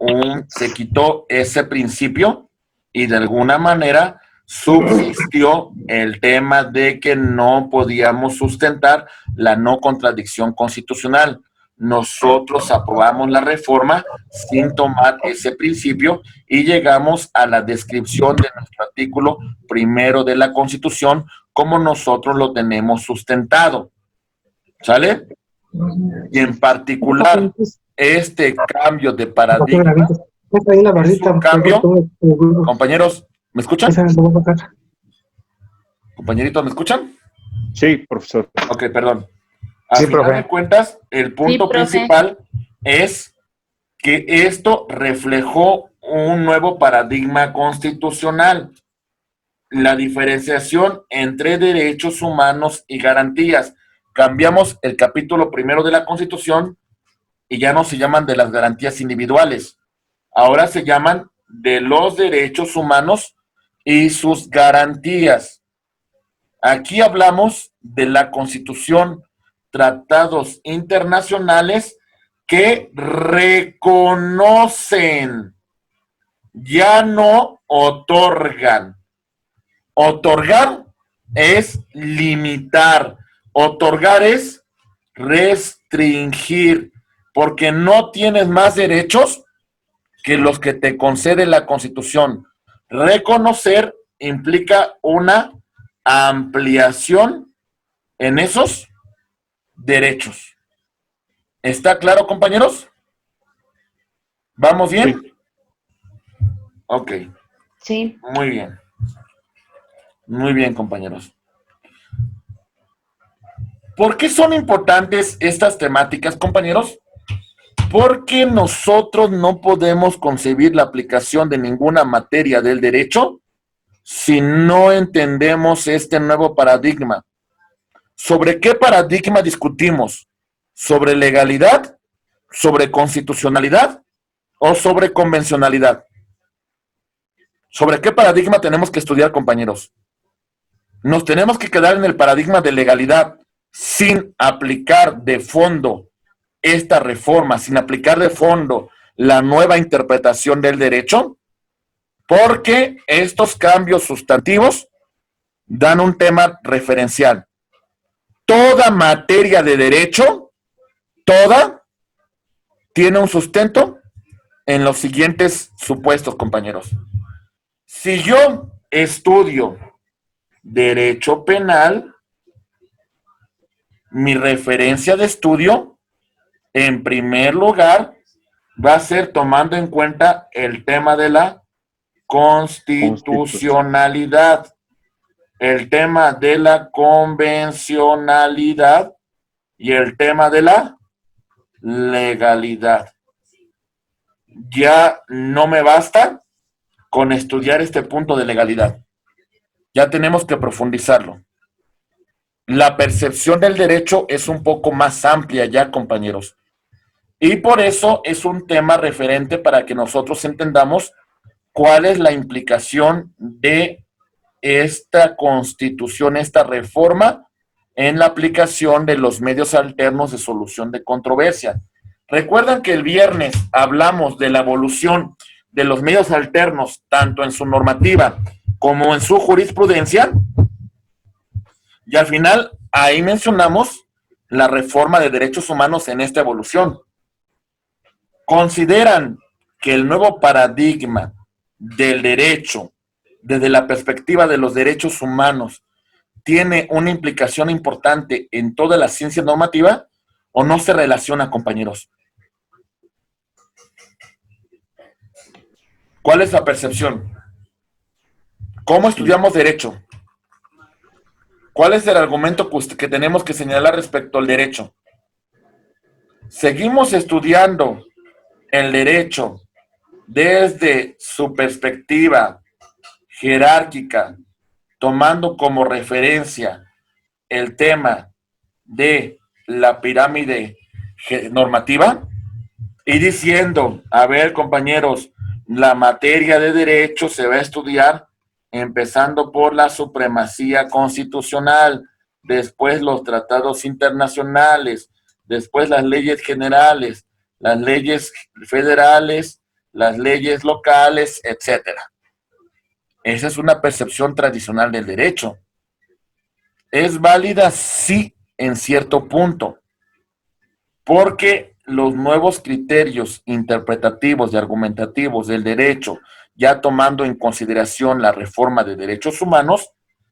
se quitó ese principio y de alguna manera subsistió el tema de que no podíamos sustentar la no contradicción constitucional. Nosotros aprobamos la reforma sin tomar ese principio y llegamos a la descripción de nuestro artículo primero de la Constitución como nosotros lo tenemos sustentado. ¿Sale? Y en particular, este cambio de paradigma es un cambio. Compañeros, ¿me escuchan? Compañeritos, ¿me escuchan? Sí, profesor. Ok, perdón. A Sí, final profe. de cuentas, el punto Sí, profe. principal es que esto reflejó un nuevo paradigma constitucional, la diferenciación entre derechos humanos y garantías. Cambiamos el capítulo primero de la Constitución y ya no se llaman de las garantías individuales, ahora se llaman de los derechos humanos y sus garantías. Aquí hablamos de la Constitución, tratados internacionales que reconocen, ya no otorgan. Otorgar es limitar, otorgar es restringir, porque no tienes más derechos que los que te concede la Constitución. Reconocer implica una ampliación en esos derechos. ¿Está claro, compañeros? ¿Vamos bien? Sí. Ok, Sí. muy bien. Muy bien, compañeros. ¿Por qué son importantes estas temáticas, compañeros? Porque nosotros no podemos concebir la aplicación de ninguna materia del derecho si no entendemos este nuevo paradigma. ¿Sobre qué paradigma discutimos? ¿Sobre legalidad ¿Sobre constitucionalidad o sobre convencionalidad? ¿Sobre qué paradigma tenemos que estudiar, compañeros? Nos tenemos que quedar en el paradigma de legalidad sin aplicar de fondo esta reforma, sin aplicar de fondo la nueva interpretación del derecho, porque estos cambios sustantivos dan un tema referencial. Toda materia de derecho, toda, tiene un sustento en los siguientes supuestos, compañeros. Si yo estudio derecho penal, mi referencia de estudio, en primer lugar, va a ser tomando en cuenta el tema de la constitucionalidad, el tema de la convencionalidad y el tema de la legalidad. Ya no me basta con estudiar este punto de legalidad. Ya tenemos que profundizarlo. La percepción del derecho es un poco más amplia ya, compañeros. Y por eso es un tema referente para que nosotros entendamos cuál es la implicación de esta constitución, esta reforma en la aplicación de los medios alternos de solución de controversia. ¿Recuerdan que el viernes hablamos de la evolución de los medios alternos, tanto en su normativa como en su jurisprudencia? Y al final, ahí mencionamos la reforma de derechos humanos en esta evolución. ¿Consideran que el nuevo paradigma del derecho, desde la perspectiva de los derechos humanos, tiene una implicación importante en toda la ciencia normativa o no se relaciona, compañeros? ¿Cuál es la percepción? ¿Cómo estudiamos derecho? ¿Cuál es el argumento que tenemos que señalar respecto al derecho? ¿Seguimos estudiando el derecho desde su perspectiva jerárquica, tomando como referencia el tema de la pirámide normativa y diciendo, a ver, compañeros, la materia de derecho se va a estudiar empezando por la supremacía constitucional, después los tratados internacionales, después las leyes generales, las leyes federales, las leyes locales, etcétera? Esa es una percepción tradicional del derecho. ¿Es válida? Sí, en cierto punto, porque los nuevos criterios interpretativos y argumentativos del derecho, ya tomando en consideración la reforma de derechos humanos,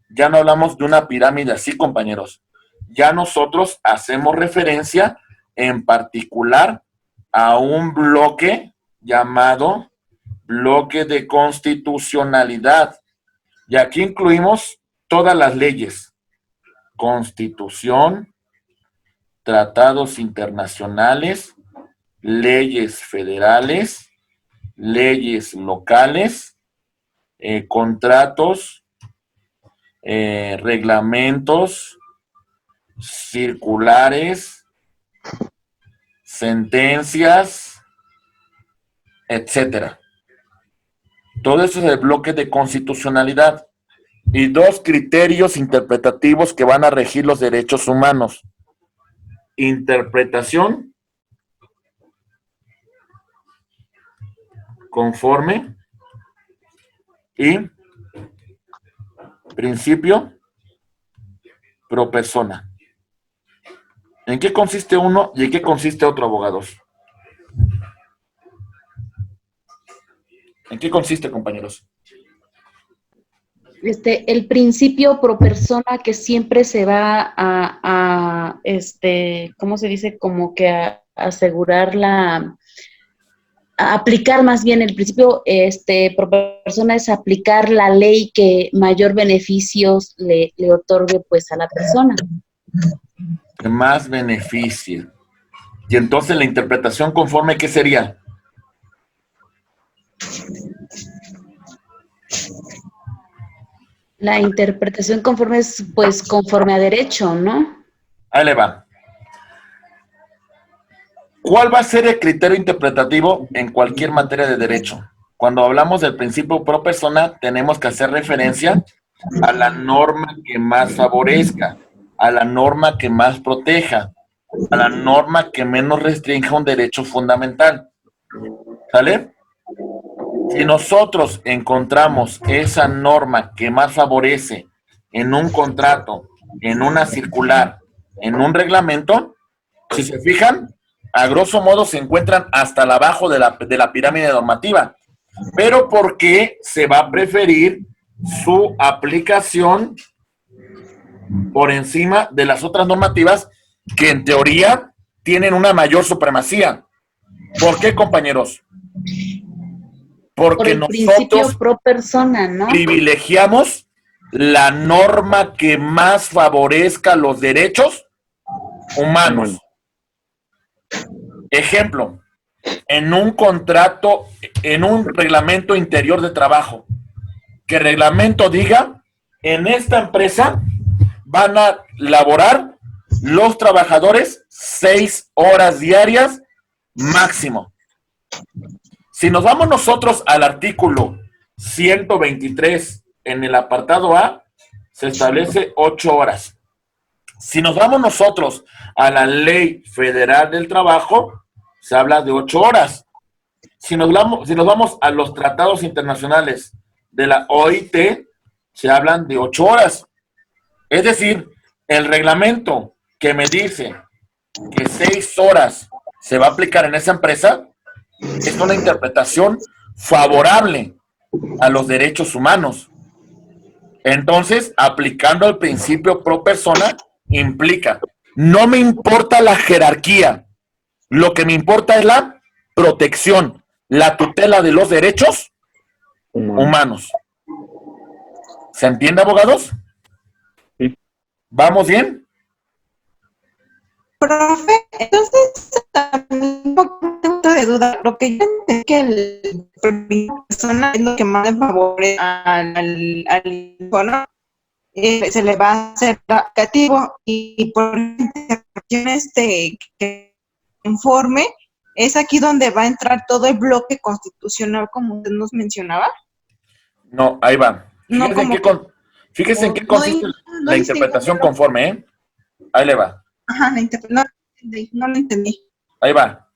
ya no hablamos de una pirámide así, compañeros. Ya nosotros hacemos referencia en particular a un bloque llamado bloque de constitucionalidad. Y aquí incluimos todas las leyes: Constitución, tratados internacionales, leyes federales, leyes locales, contratos, reglamentos, circulares, sentencias, etcétera. Todo eso es el bloque de constitucionalidad y dos criterios interpretativos que van a regir los derechos humanos: interpretación conforme y principio pro persona. ¿En qué consiste uno y en qué consiste otro, abogados? ¿En qué consiste, compañeros? El principio pro persona que siempre se va ¿cómo se dice? Como que a asegurar a aplicar más bien el principio pro persona es aplicar la ley que mayor beneficios le otorgue pues a la persona. Que más beneficie. Y entonces la interpretación conforme, ¿qué sería? La interpretación conforme es, pues, conforme a derecho, ¿no? Ahí le va. ¿Cuál va a ser el criterio interpretativo en cualquier materia de derecho? Cuando hablamos del principio pro persona, tenemos que hacer referencia a la norma que más favorezca, a la norma que más proteja, a la norma que menos restrinja un derecho fundamental. ¿Sale? Si nosotros encontramos esa norma que más favorece en un contrato, en una circular, en un reglamento, si se fijan, a grosso modo se encuentran hasta abajo de la pirámide normativa. Pero ¿por qué se va a preferir su aplicación por encima de las otras normativas que en teoría tienen una mayor supremacía? ¿Por qué, compañeros? Por Porque el principio nosotros pro persona, ¿no? privilegiamos la norma que más favorezca los derechos humanos. Ejemplo, en un contrato, en un reglamento interior de trabajo, que el reglamento diga, en esta empresa van a laborar los trabajadores 6 horas diarias máximo. Si nos vamos nosotros al artículo 123 en el apartado A, se establece 8 horas. Si nos vamos nosotros a la Ley Federal del Trabajo, se habla de 8 horas. Si nos vamos a los tratados internacionales de la OIT, se hablan de 8 horas. Es decir, el reglamento que me dice que 6 horas se va a aplicar en esa empresa es una interpretación favorable a los derechos humanos. Entonces, aplicando el principio pro persona, implica, no me importa la jerarquía, lo que me importa es la protección, la tutela de los derechos humanos. ¿Se entiende, abogados? Sí. ¿Vamos bien? Profe, entonces, un poquito de duda. Lo que yo entendí que el persona es lo que más le favorece al hijo, ¿no? Se le va a hacer aplicativo y por interpretaciones que informe, es aquí donde va a entrar todo el bloque constitucional, como usted nos mencionaba. No, ahí va. No, Fíjese en qué consiste la interpretación conforme, ¿eh? Ahí le va. Ajá, no lo entendí. Ahí va.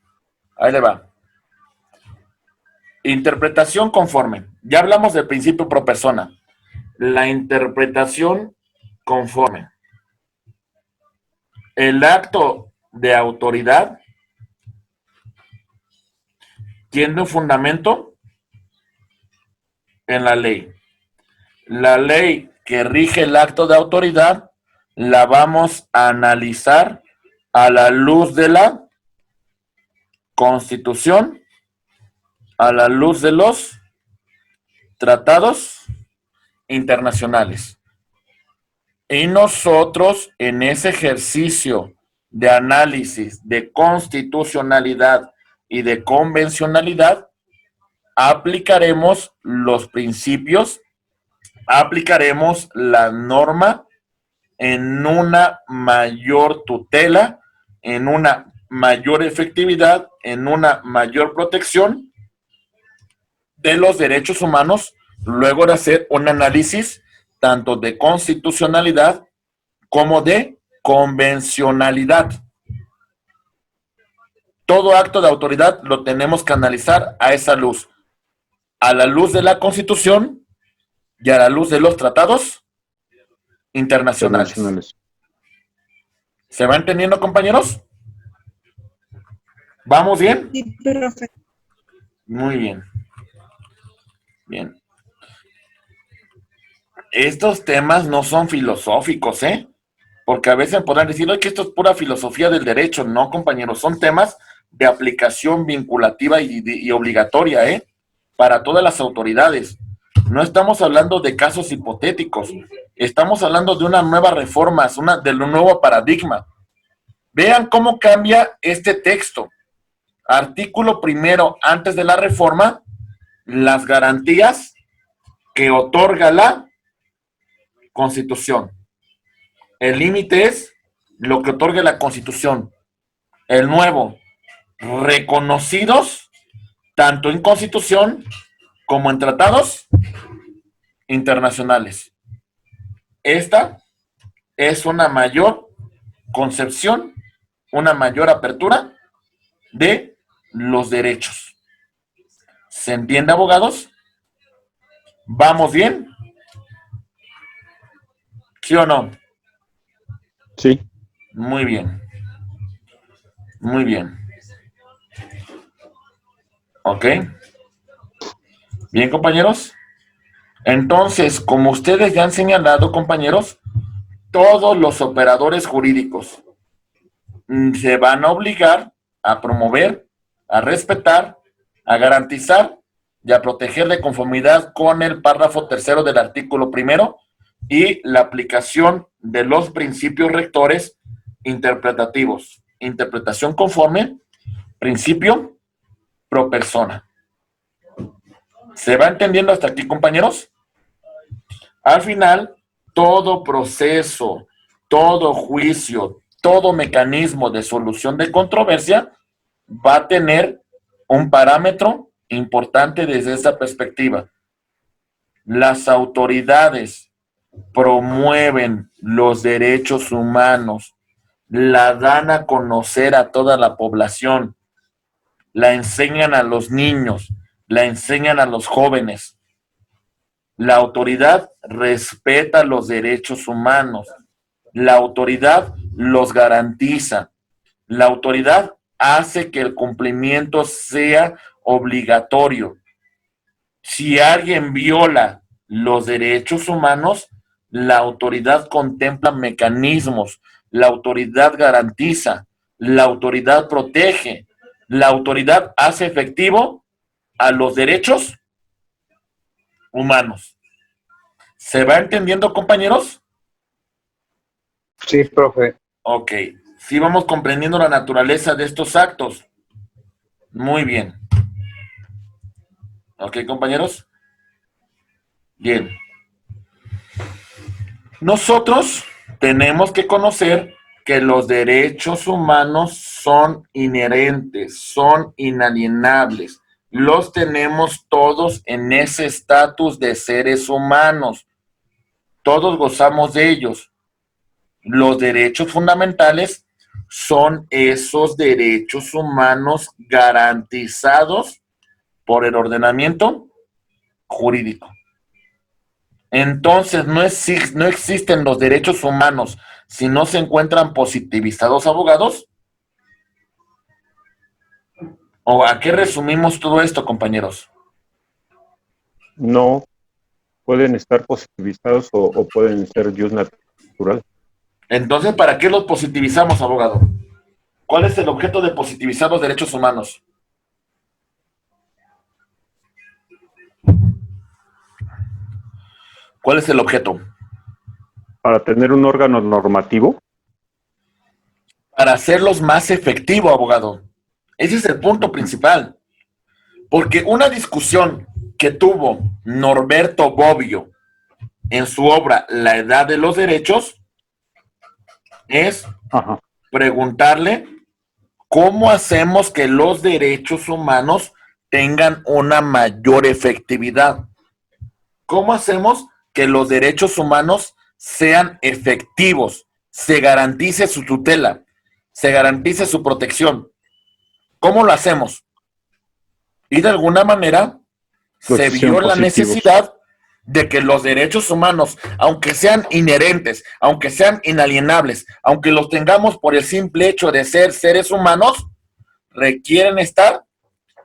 Ahí le va. Interpretación conforme. Ya hablamos del principio pro persona. La interpretación conforme. El acto de autoridad tiene un fundamento en la ley. La ley que rige el acto de autoridad la vamos a analizar a la luz de la Constitución, a la luz de los tratados internacionales. Y nosotros, en ese ejercicio de análisis de constitucionalidad y de convencionalidad, aplicaremos los principios, aplicaremos la norma en una mayor tutela, en una mayor efectividad, en una mayor protección de los derechos humanos, luego de hacer un análisis tanto de constitucionalidad como de convencionalidad. Todo acto de autoridad lo tenemos que analizar a esa luz, a la luz de la Constitución y a la luz de los tratados internacionales. ¿Se va entendiendo, compañeros? ¿Vamos bien? Sí, perfecto. Muy bien. Bien. Estos temas no son filosóficos, ¿eh? Porque a veces podrán decir, oye, que esto es pura filosofía del derecho. No, compañeros, son temas de aplicación vinculativa y obligatoria, ¿eh? Para todas las autoridades. No estamos hablando de casos hipotéticos. Estamos hablando de una nueva reforma, de un nuevo paradigma. Vean cómo cambia este texto. Artículo primero, antes de la reforma, las garantías que otorga la Constitución. El límite es lo que otorga la Constitución. El nuevo, reconocidos tanto en Constitución como en tratados internacionales. Esta es una mayor concepción, una mayor apertura de los derechos. ¿Se entiende, abogados? ¿Vamos bien? ¿Sí o no? Sí. Muy bien. Muy bien. ¿Ok? Bien, compañeros. Entonces, como ustedes ya han señalado, compañeros, todos los operadores jurídicos se van a obligar a promover, a respetar, a garantizar y a proteger de conformidad con el párrafo tercero del artículo primero y la aplicación de los principios rectores interpretativos. Interpretación conforme, principio, pro persona. ¿Se va entendiendo hasta aquí, compañeros? Al final, todo proceso, todo juicio, todo mecanismo de solución de controversia va a tener un parámetro importante desde esa perspectiva. Las autoridades promueven los derechos humanos, la dan a conocer a toda la población, la enseñan a los niños, la enseñan a los jóvenes. La autoridad respeta los derechos humanos. La autoridad los garantiza. La autoridad hace que el cumplimiento sea obligatorio. Si alguien viola los derechos humanos, la autoridad contempla mecanismos, la autoridad garantiza, la autoridad protege, la autoridad hace efectivo a los derechos humanos. ¿Se va entendiendo, compañeros? Sí, profe. Ok. Sí vamos comprendiendo la naturaleza de estos actos. Muy bien. Ok, compañeros. Bien. Nosotros tenemos que conocer que los derechos humanos son inherentes, son inalienables. Los tenemos todos en ese estatus de seres humanos. Todos gozamos de ellos. Los derechos fundamentales son esos derechos humanos garantizados por el ordenamiento jurídico. Entonces, no existen los derechos humanos si no se encuentran positivizados, abogados. ¿O a qué resumimos todo esto, compañeros? No pueden estar positivizados o pueden ser jus natural. Entonces, ¿para qué los positivizamos, abogado? ¿Cuál es el objeto de positivizar los derechos humanos? ¿Cuál es el objeto? Para tener un órgano normativo. Para hacerlos más efectivos, abogado. Ese es el punto principal. Porque una discusión que tuvo Norberto Bobbio en su obra La Edad de los Derechos es preguntarle cómo hacemos que los derechos humanos tengan una mayor efectividad. ¿Cómo hacemos que los derechos humanos sean efectivos? Se garantice su tutela, se garantice su protección. ¿Cómo lo hacemos? Y de alguna manera se vio la necesidad de que los derechos humanos, aunque sean inherentes, aunque sean inalienables, aunque los tengamos por el simple hecho de ser seres humanos, requieren estar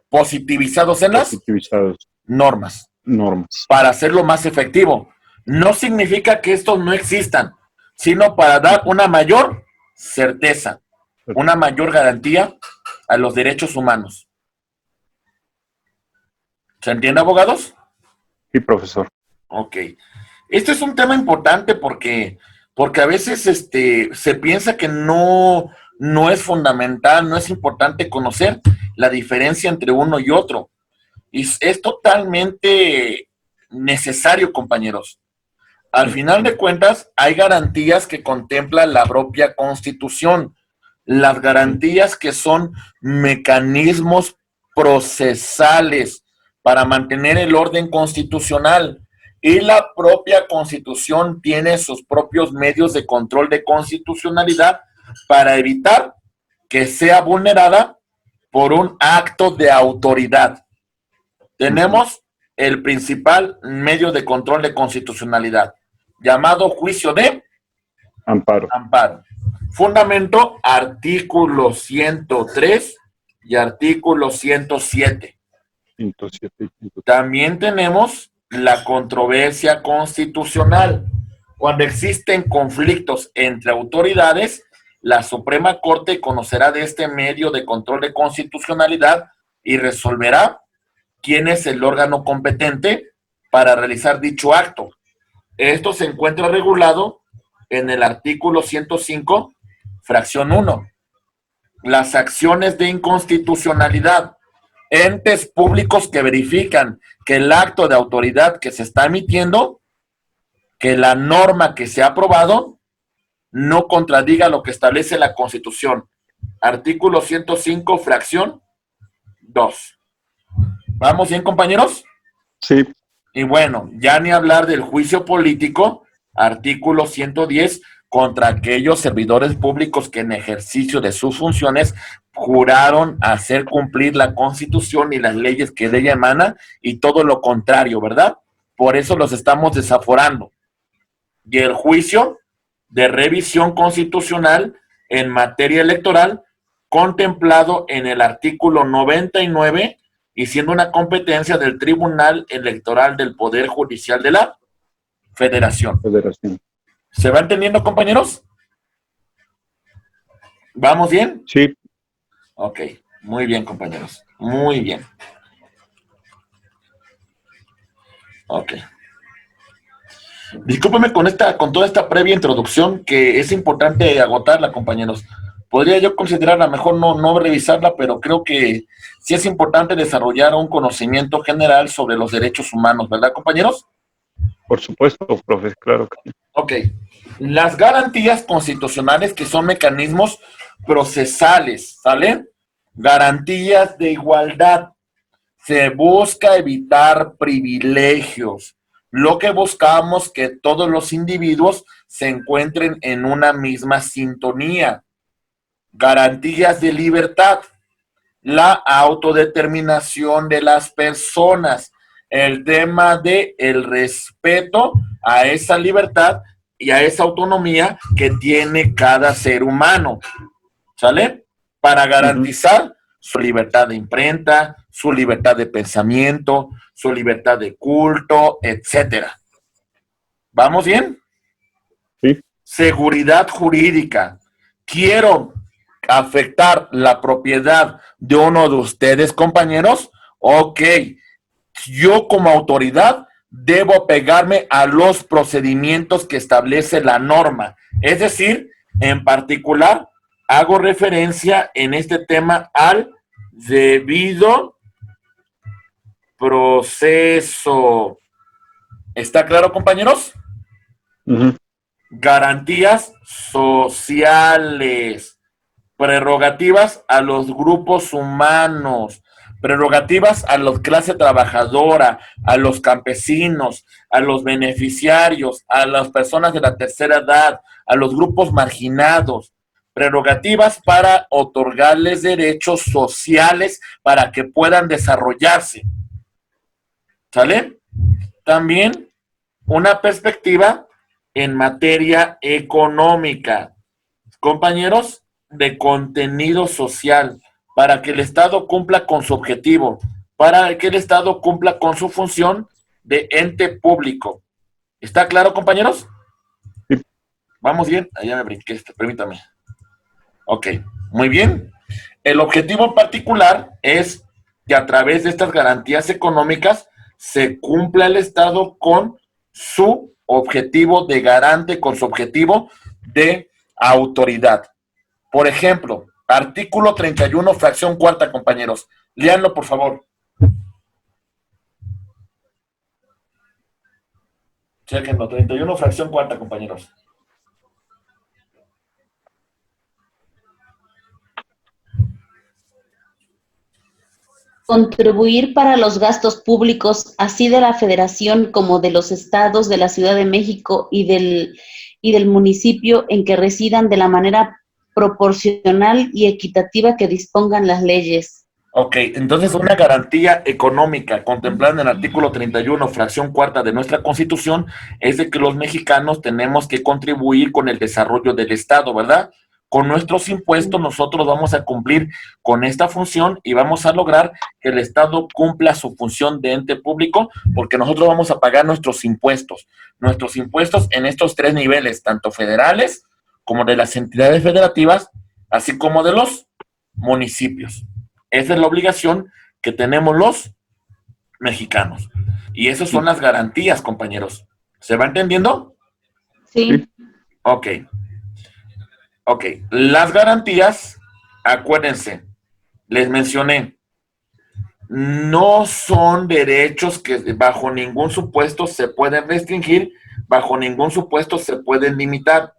positivizados en las normas para hacerlo más efectivo. No significa que estos no existan, sino para dar una mayor certeza, una mayor garantía a los derechos humanos. ¿Se entiende, abogados? Sí, profesor. Ok. Este es un tema importante porque a veces se piensa que no es fundamental, no es importante conocer la diferencia entre uno y otro. Y es totalmente necesario, compañeros. Al final de cuentas, hay garantías que contempla la propia Constitución. las garantías que son mecanismos procesales para mantener el orden constitucional. Y la propia Constitución tiene sus propios medios de control de constitucionalidad para evitar que sea vulnerada por un acto de autoridad. Tenemos el principal medio de control de constitucionalidad, llamado juicio de Amparo. amparo. Fundamento, artículo 103 y artículo 107. 107 y 103. También tenemos la controversia constitucional. Cuando existen conflictos entre autoridades, la Suprema Corte conocerá de este medio de control de constitucionalidad y resolverá quién es el órgano competente para realizar dicho acto. Esto se encuentra regulado en el artículo 105, fracción 1. Las acciones de inconstitucionalidad. Entes públicos que verifican que el acto de autoridad que se está emitiendo, que la norma que se ha aprobado, no contradiga lo que establece la Constitución. Artículo 105, fracción 2. ¿Vamos bien, compañeros? Sí. Y bueno, ya ni hablar del juicio político, artículo 110, contra aquellos servidores públicos que en ejercicio de sus funciones juraron hacer cumplir la Constitución y las leyes que de ella emana, y todo lo contrario, ¿verdad? Por eso los estamos desaforando. Y el juicio de revisión constitucional en materia electoral, contemplado en el artículo 99 y siendo una competencia del Tribunal Electoral del Poder Judicial de la Federación. ¿Se va entendiendo, compañeros? ¿Vamos bien? Sí. Ok, muy bien, compañeros. Muy bien. Ok. Discúlpeme con toda esta previa introducción que es importante agotarla, compañeros. Podría yo considerar a lo mejor no revisarla, pero creo que sí es importante desarrollar un conocimiento general sobre los derechos humanos, ¿verdad, compañeros? Por supuesto, profe, claro que sí. Ok. Las garantías constitucionales, que son mecanismos procesales, ¿sale? Garantías de igualdad. Se busca evitar privilegios. Lo que buscamos que todos los individuos se encuentren en una misma sintonía. Garantías de libertad. La autodeterminación de las personas. El tema de el respeto a esa libertad y a esa autonomía que tiene cada ser humano. ¿Sale? Para garantizar su libertad de imprenta, su libertad de pensamiento, su libertad de culto, etcétera. ¿Vamos bien? Sí. Seguridad jurídica. Quiero afectar la propiedad de uno de ustedes, compañeros. Ok. Yo como autoridad debo pegarme a los procedimientos que establece la norma. Es decir, en particular, hago referencia en este tema al debido proceso. ¿Está claro, compañeros? Garantías sociales, prerrogativas a los grupos humanos, prerrogativas a la clase trabajadora, a los campesinos, a los beneficiarios, a las personas de la tercera edad, a los grupos marginados, prerrogativas para otorgarles derechos sociales para que puedan desarrollarse. ¿Sale? También una perspectiva en materia económica. Compañeros, de contenido social, para que el Estado cumpla con su objetivo, para que el Estado cumpla con su función de ente público. ¿Está claro, compañeros? Sí. Vamos bien. Allá me brinqué, permítame. Ok, muy bien. El objetivo particular es que a través de estas garantías económicas se cumpla el Estado con su objetivo de garante, con su objetivo de autoridad. Por ejemplo, artículo 31, fracción cuarta, compañeros. Léanlo, por favor. Chequenlo, 31, fracción cuarta, compañeros. contribuir para los gastos públicos, así de la Federación como de los estados, de la Ciudad de México y del municipio en que residan de la manera proporcional y equitativa que dispongan las leyes. Ok, entonces una garantía económica contemplada en el artículo 31, fracción cuarta de nuestra Constitución, es de que los mexicanos tenemos que contribuir con el desarrollo del Estado, ¿verdad? Con nuestros impuestos nosotros vamos a cumplir con esta función y vamos a lograr que el Estado cumpla su función de ente público, porque nosotros vamos a pagar nuestros impuestos en estos tres niveles, tanto federales como de las entidades federativas, así como de los municipios. Esa es la obligación que tenemos los mexicanos. Y esas son las garantías, compañeros. ¿Se va entendiendo? Sí. Ok. Ok. Las garantías, acuérdense, les mencioné, no son derechos que bajo ningún supuesto se pueden restringir, bajo ningún supuesto se pueden limitar.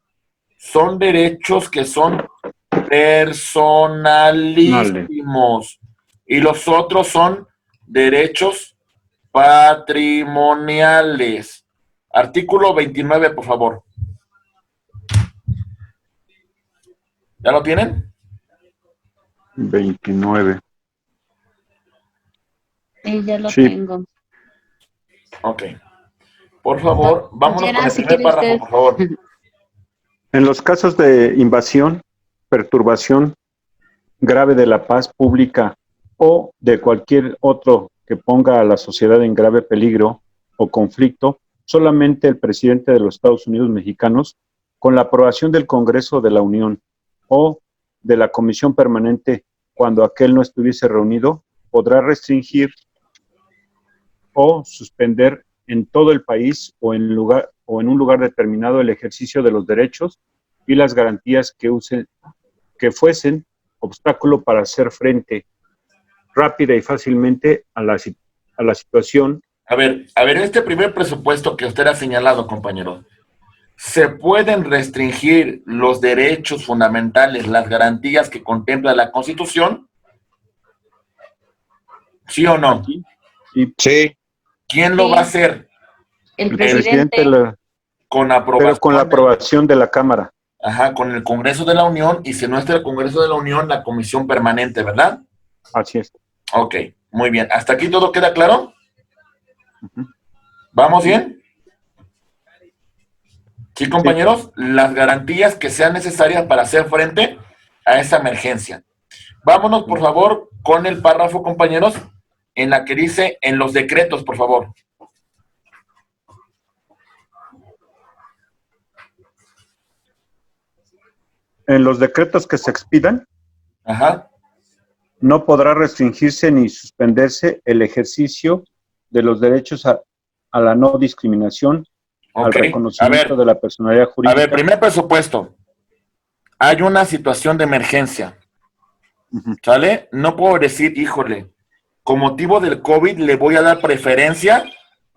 Son derechos que son personalísimos y los otros son derechos patrimoniales. Artículo 29, por favor. ¿Ya lo tienen? 29. Sí, ya lo Sí. tengo. Ok. Por favor, vámonos Llena, con el si primer quiere párrafo, usted. por favor. En los casos de invasión, perturbación grave de la paz pública o de cualquier otro que ponga a la sociedad en grave peligro o conflicto, solamente el presidente de los Estados Unidos mexicanos, con la aprobación del Congreso de la Unión o de la Comisión Permanente, cuando aquel no estuviese reunido, podrá restringir o suspender en todo el país o en un lugar determinado el ejercicio de los derechos y las garantías que fuesen obstáculo para hacer frente rápida y fácilmente a la situación. A ver, este primer presupuesto que usted ha señalado, compañero, ¿se pueden restringir los derechos fundamentales, las garantías que contempla la Constitución? ¿Sí o no? Sí. ¿Quién lo va a hacer? El presidente. Con aprobación. Pero con la aprobación de la Cámara. Ajá, con el Congreso de la Unión, y si no está el Congreso de la Unión, la Comisión Permanente, ¿verdad? Así es. Ok, muy bien. ¿Hasta aquí todo queda claro? ¿Vamos bien? Sí, compañeros, las garantías que sean necesarias para hacer frente a esa emergencia. Vámonos, por favor, con el párrafo, compañeros, en la que dice, en los decretos, por favor. En los decretos que se expidan, Ajá. no podrá restringirse ni suspenderse el ejercicio de los derechos a la no discriminación, al Ok. reconocimiento de la personalidad jurídica. A ver, primer presupuesto. Hay una situación de emergencia. ¿Sale? No puedo decir, híjole, con motivo del COVID le voy a dar preferencia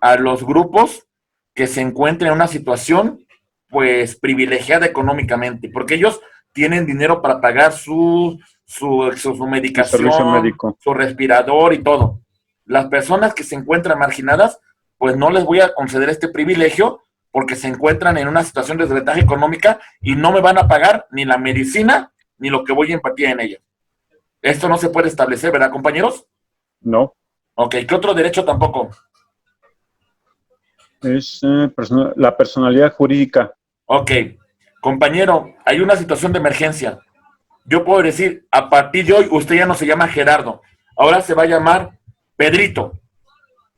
a los grupos que se encuentren en una situación, pues, privilegiada económicamente, porque ellos tienen dinero para pagar su medicación, servicio médico, su respirador y todo. Las personas que se encuentran marginadas, pues no les voy a conceder este privilegio porque se encuentran en una situación de desventaja económica y no me van a pagar ni la medicina ni lo que voy a invertir en ella. Esto no se puede establecer, ¿verdad, compañeros? No. Ok, ¿qué otro derecho tampoco? Es la personalidad jurídica. Ok, compañero, hay una situación de emergencia. Yo puedo decir, a partir de hoy, usted ya no se llama Gerardo, ahora se va a llamar Pedrito.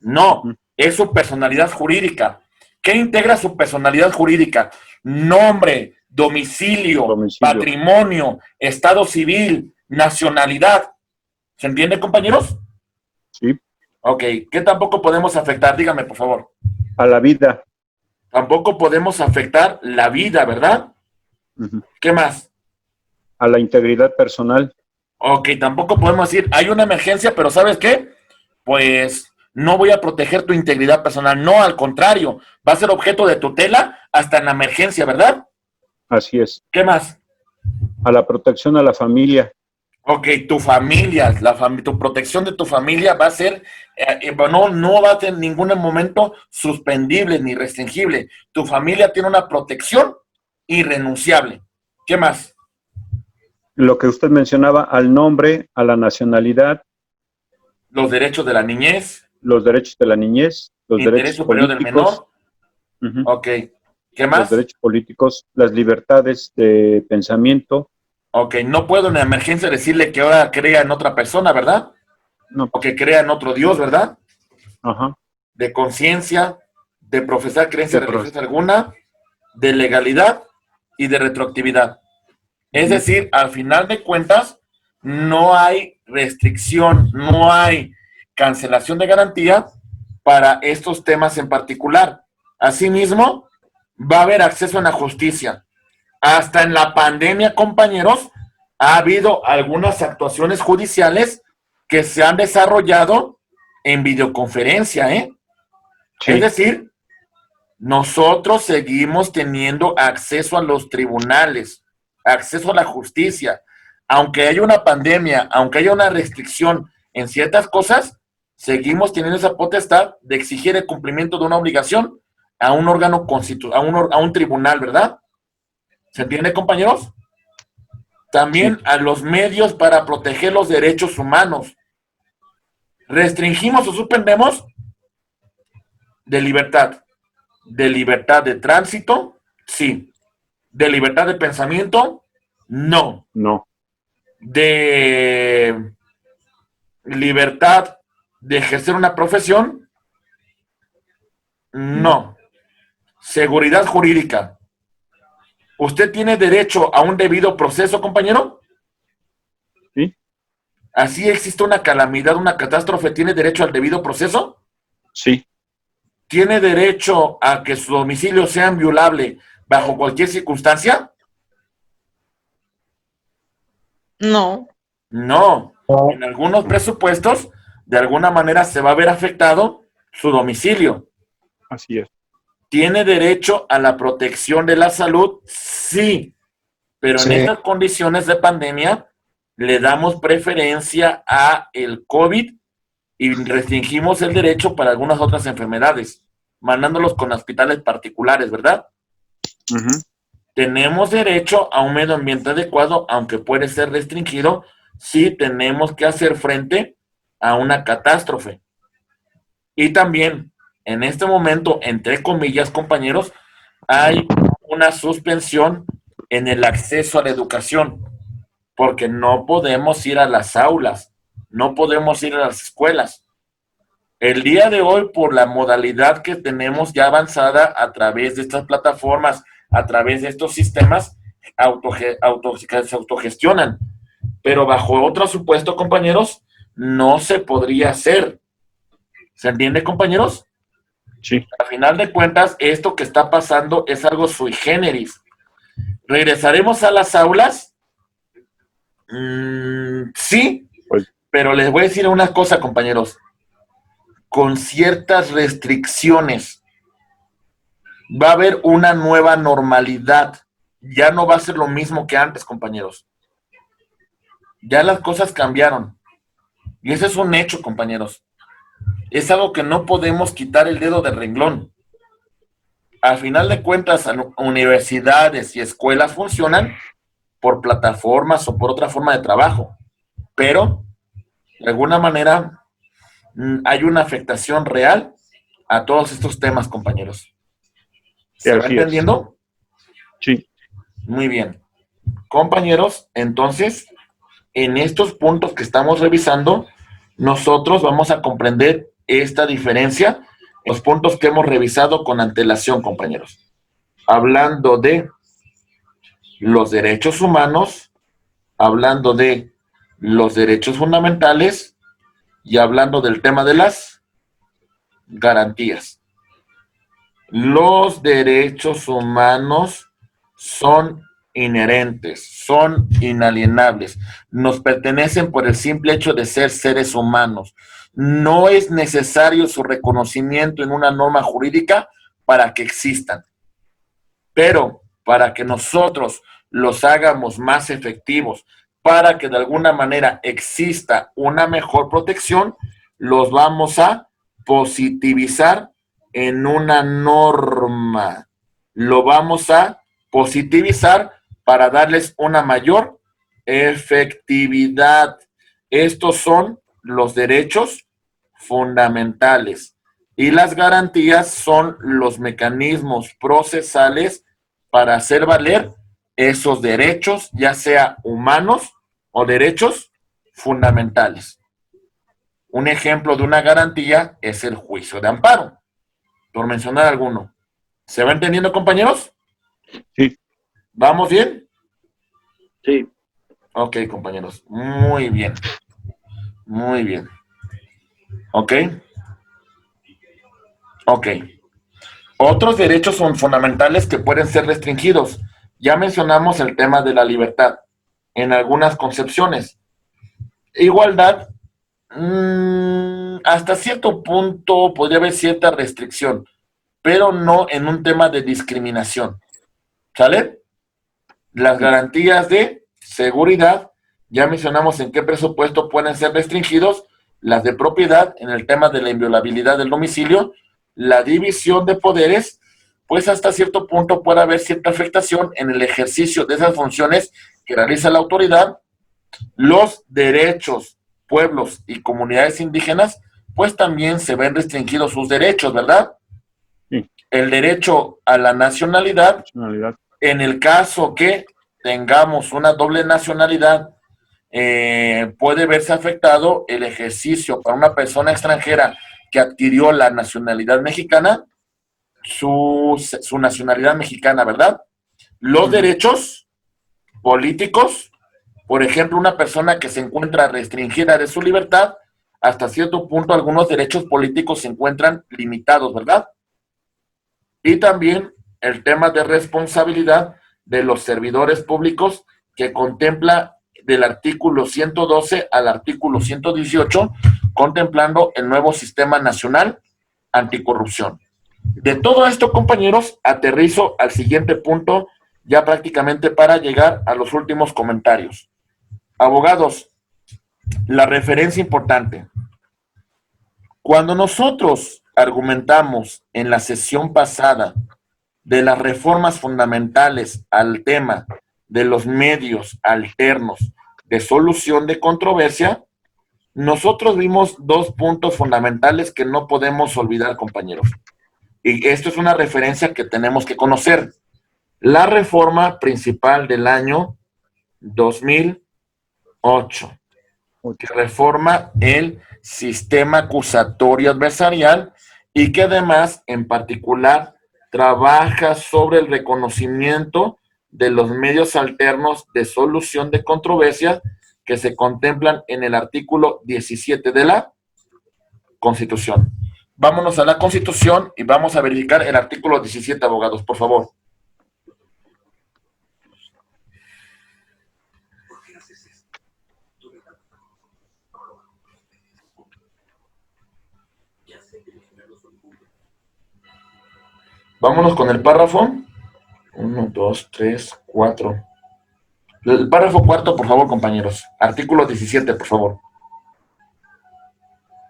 No, es su personalidad jurídica. ¿Qué integra su personalidad jurídica? Nombre, domicilio, patrimonio, estado civil, nacionalidad. ¿Se entiende, compañeros? Sí. Ok, ¿qué tampoco podemos afectar? Dígame, por favor. A la vida. Tampoco podemos afectar la vida, ¿verdad? ¿Qué más? A la integridad personal. Ok, tampoco podemos decir, hay una emergencia, pero ¿sabes qué? Pues no voy a proteger tu integridad personal. No, al contrario, va a ser objeto de tutela hasta en la emergencia, ¿verdad? Así es. ¿Qué más? A la protección a la familia. Ok, tu familia, tu protección de tu familia va a ser, no va a tener ningún momento suspendible ni restringible. Tu familia tiene una protección irrenunciable. ¿Qué más? Lo que usted mencionaba, al nombre, a la nacionalidad, Los derechos de la niñez, los derechos de la niñez, los interés derechos superior del políticos, menor. Ok, ¿qué los más? derechos políticos, las libertades de pensamiento. Ok, no puedo en la emergencia decirle que ahora crea en otra persona, ¿verdad? No, O que crea en otro Dios, ¿verdad? ajá, De conciencia, de profesar creencia de pros- religiosa alguna, de legalidad y de retroactividad. Es decir, al final de cuentas, no hay restricción, no hay cancelación de garantía para estos temas en particular. Asimismo, va a haber acceso a la justicia. Hasta en la pandemia, compañeros, ha habido algunas actuaciones judiciales que se han desarrollado en videoconferencia, ¿eh? Sí, Es decir, nosotros seguimos teniendo acceso a los tribunales, acceso a la justicia. Aunque haya una pandemia, aunque haya una restricción en ciertas cosas, seguimos teniendo esa potestad de exigir el cumplimiento de una obligación a un órgano a un tribunal, ¿verdad? ¿Se entiende, compañeros? También sí, a los medios para proteger los derechos humanos. ¿Restringimos o suspendemos? De libertad de tránsito, sí. De libertad de pensamiento, no. no, De libertad de ejercer una profesión, no. Seguridad jurídica. ¿Usted tiene derecho a un debido proceso, compañero? sí, Así existe una calamidad, una catástrofe, ¿tiene derecho al debido proceso? sí, ¿Tiene derecho a que su domicilio sea inviolable bajo cualquier circunstancia? No. No. No, En algunos presupuestos, de alguna manera se va a ver afectado su domicilio. así es. ¿Tiene derecho a la protección de la salud? Sí. Pero en Sí. estas condiciones de pandemia, le damos preferencia a el COVID y restringimos el derecho para algunas otras enfermedades, mandándolos con hospitales particulares, ¿verdad? Ujú. Tenemos derecho a un medio ambiente adecuado, aunque puede ser restringido si tenemos que hacer frente a una catástrofe. Y también, en este momento, entre comillas, compañeros, hay una suspensión en el acceso a la educación, porque no podemos ir a las aulas, no podemos ir a las escuelas. El día de hoy, por la modalidad que tenemos ya avanzada a través de estas plataformas, a través de estos sistemas, se autogestionan. Pero bajo otro supuesto, compañeros, no se podría hacer. ¿Se entiende, compañeros? Sí, A final de cuentas, esto que está pasando es algo sui generis. ¿Regresaremos a las aulas? Sí, pues pero les voy a decir una cosa, compañeros. Con ciertas restricciones. Va a haber una nueva normalidad. Ya no va a ser lo mismo que antes, compañeros. Ya las cosas cambiaron. Y ese es un hecho, compañeros. Es algo que no podemos quitar el dedo del renglón. Al final de cuentas, universidades y escuelas funcionan por plataformas o por otra forma de trabajo. Pero, de alguna manera, hay una afectación real a todos estos temas, compañeros. sí, ¿Se va así es. entendiendo? Sí, Muy bien. Compañeros, entonces, en estos puntos que estamos revisando, nosotros vamos a comprender esta diferencia en los puntos que hemos revisado con antelación, compañeros. Hablando de los derechos humanos, hablando de los derechos fundamentales y hablando del tema de las garantías. Los derechos humanos son inherentes, son inalienables, nos pertenecen por el simple hecho de ser seres humanos. No es necesario su reconocimiento en una norma jurídica para que existan, pero para que nosotros los hagamos más efectivos, para que de alguna manera exista una mejor protección, los vamos a positivizar en una norma. Lo vamos a positivizar para darles una mayor efectividad. Estos son los derechos fundamentales y las garantías son los mecanismos procesales para hacer valer esos derechos, ya sea humanos o derechos fundamentales. Un ejemplo de una garantía es el juicio de amparo, por mencionar alguno. ¿Se va entendiendo, compañeros? Sí. ¿Vamos bien? Sí. Ok, compañeros. Muy bien. Muy bien. ¿Ok? Ok. Otros derechos son fundamentales que pueden ser restringidos. Ya mencionamos el tema de la libertad en algunas concepciones. Igualdad, hasta cierto punto podría haber cierta restricción, pero no en un tema de discriminación. ¿Sale? Las garantías de seguridad, ya mencionamos en qué presupuesto pueden ser restringidos, las de propiedad, en el tema de la inviolabilidad del domicilio, la división de poderes, pues hasta cierto punto puede haber cierta afectación en el ejercicio de esas funciones que realiza la autoridad, los derechos, pueblos y comunidades indígenas, pues también se ven restringidos sus derechos, ¿verdad? Sí. El derecho a la nacionalidad, Nacionalidad. en el caso que tengamos una doble nacionalidad, puede verse afectado el ejercicio para una persona extranjera que adquirió la nacionalidad mexicana, su nacionalidad mexicana, ¿verdad? Los derechos políticos, por ejemplo, una persona que se encuentra restringida de su libertad, hasta cierto punto algunos derechos políticos se encuentran limitados, ¿verdad? Y también el tema de responsabilidad de los servidores públicos que contempla del artículo 112 al artículo 118, contemplando el nuevo Sistema Nacional Anticorrupción. De todo esto, compañeros, aterrizo al siguiente punto, ya prácticamente para llegar a los últimos comentarios. Abogados, la referencia importante. Cuando nosotros argumentamos en la sesión pasada de las reformas fundamentales al tema de los medios alternos de solución de controversia, nosotros vimos dos puntos fundamentales que no podemos olvidar, compañeros. Y esto es una referencia que tenemos que conocer. La reforma principal del año 2008, que reforma el sistema acusatorio adversarial y que además, en particular, trabaja sobre el reconocimiento de los medios alternos de solución de controversia que se contemplan en el artículo 17 de la Constitución. Vámonos a la Constitución y vamos a verificar el artículo 17, abogados, por favor. Vámonos con el párrafo. 1, 2, 3, 4. El párrafo cuarto, por favor, compañeros. Artículo 17, por favor.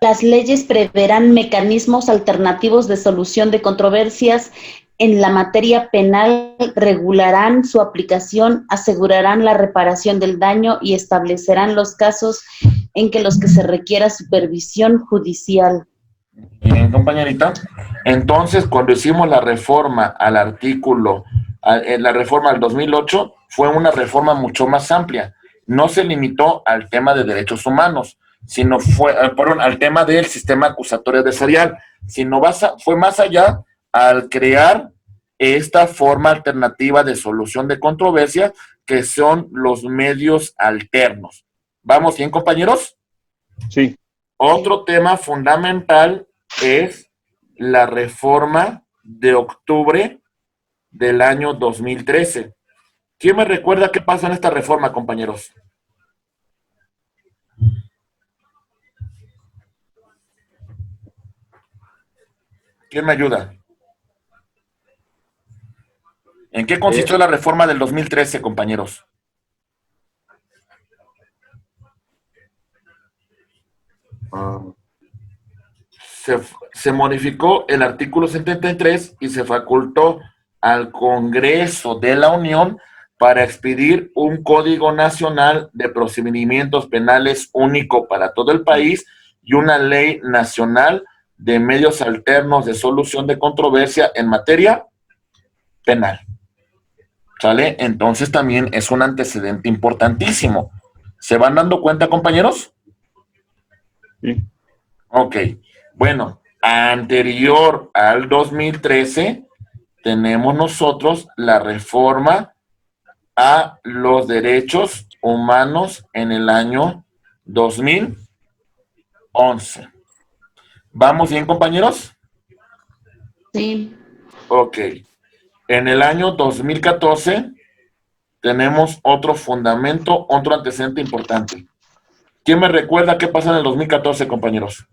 Las leyes preverán mecanismos alternativos de solución de controversias en la materia penal, regularán su aplicación, asegurarán la reparación del daño y establecerán los casos en que se requiera supervisión judicial. Bien, compañerita. Entonces, cuando hicimos la reforma al artículo, la reforma del 2008, fue una reforma mucho más amplia. No se limitó al tema de derechos humanos, sino al tema del sistema acusatorio adversarial, sino fue más allá al crear esta forma alternativa de solución de controversia que son los medios alternos. ¿Vamos bien, compañeros? Sí. Otro tema fundamental es la reforma de octubre del año 2013. ¿Quién me recuerda qué pasa en esta reforma, compañeros? ¿Quién me ayuda? ¿En qué consistió la reforma del 2013, compañeros? Ah, Se modificó el artículo 73 y se facultó al Congreso de la Unión para expedir un Código Nacional de Procedimientos Penales único para todo el país y una ley nacional de medios alternos de solución de controversia en materia penal. ¿Sale? Entonces también es un antecedente importantísimo. ¿Se van dando cuenta, compañeros? Sí. Ok. Bueno, anterior al 2013, tenemos nosotros la reforma a los derechos humanos en el año 2011. ¿Vamos bien, compañeros? Sí. Ok. En el año 2014 tenemos otro fundamento, otro antecedente importante. ¿Quién me recuerda qué pasa en el 2014, compañeros?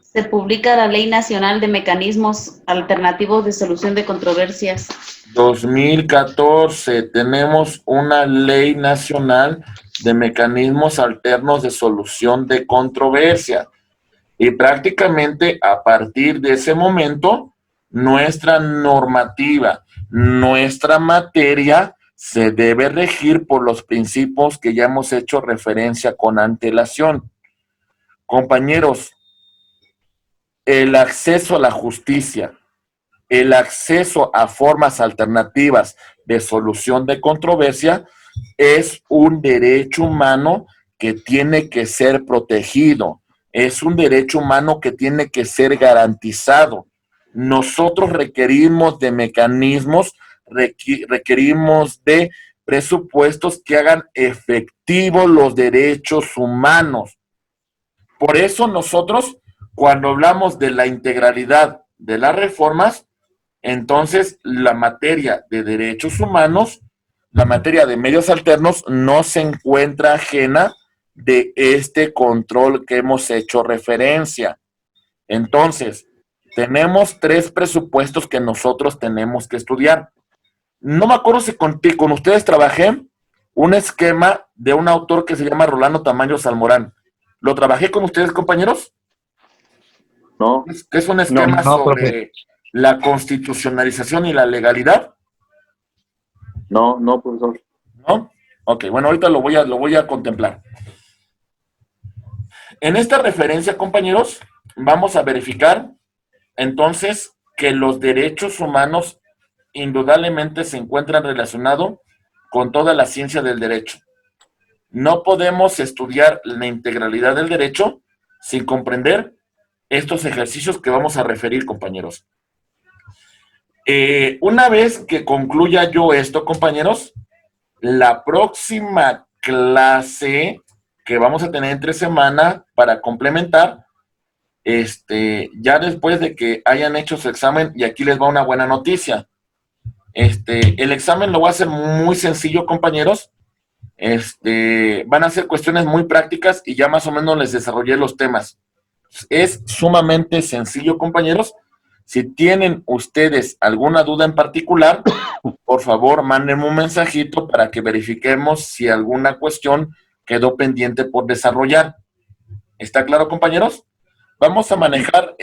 Se publica la Ley Nacional de Mecanismos Alternativos de Solución de Controversias. 2014 tenemos una ley nacional de mecanismos alternos de solución de controversia. Y prácticamente a partir de ese momento, nuestra normativa, nuestra materia se debe regir por los principios que ya hemos hecho referencia con antelación. Compañeros, el acceso a la justicia, el acceso a formas alternativas de solución de controversia es un derecho humano que tiene que ser protegido, es un derecho humano que tiene que ser garantizado. Nosotros requerimos de mecanismos, requerimos de presupuestos que hagan efectivos los derechos humanos. Por eso nosotros, cuando hablamos de la integralidad de las reformas, entonces la materia de derechos humanos, la materia de medios alternos, no se encuentra ajena de este control que hemos hecho referencia. Entonces, tenemos 3 presupuestos que nosotros tenemos que estudiar. No me acuerdo si con ustedes trabajé un esquema de un autor que se llama Rolando Tamayo Salmorán. ¿Lo trabajé con ustedes, compañeros? no, Es un esquema No, profe. sobre la constitucionalización y la legalidad, no, profesor. ¿no? Ok, bueno, ahorita lo voy a contemplar. En esta referencia, compañeros, vamos a verificar entonces que los derechos humanos indudablemente se encuentran relacionados con toda la ciencia del derecho. No podemos estudiar la integralidad del derecho sin comprender estos ejercicios que vamos a referir, compañeros. Una vez que concluya yo esto, compañeros, la próxima clase que vamos a tener entre semana para complementar, ya después de que hayan hecho su examen, y aquí les va una buena noticia. El examen lo va a hacer muy sencillo, compañeros. Van a ser cuestiones muy prácticas y ya más o menos les desarrollé los temas. Es sumamente sencillo, compañeros. Si tienen ustedes alguna duda en particular, por favor, mándenme un mensajito para que verifiquemos si alguna cuestión quedó pendiente por desarrollar. ¿Está claro, compañeros? Vamos a manejar,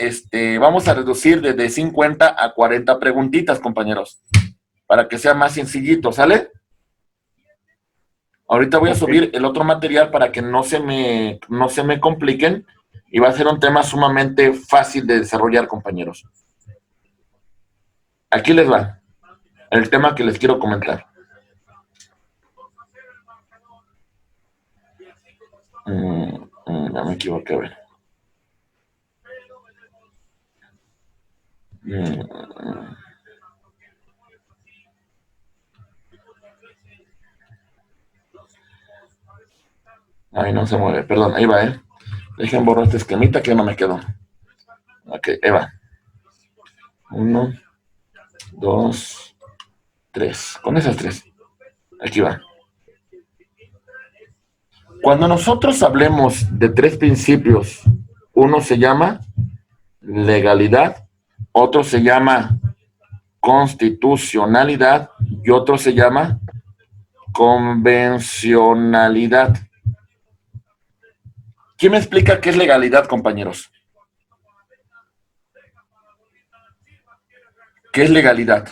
vamos a reducir desde 50 a 40 preguntitas, compañeros, para que sea más sencillito, ¿sale? Ahorita voy a subir el otro material para que no se me compliquen y va a ser un tema sumamente fácil de desarrollar, compañeros. Aquí les va el tema que les quiero comentar. Ya me equivoqué, a ver. Ay, no se mueve, perdón, ahí va, Dejen borrar este esquemita que no me quedó. Ok, ahí va. 1, 2, 3. Con esas 3. Aquí va. Cuando nosotros hablemos de 3 principios, uno se llama legalidad, otro se llama constitucionalidad y otro se llama convencionalidad. ¿Quién me explica qué es legalidad, compañeros? ¿Qué es legalidad?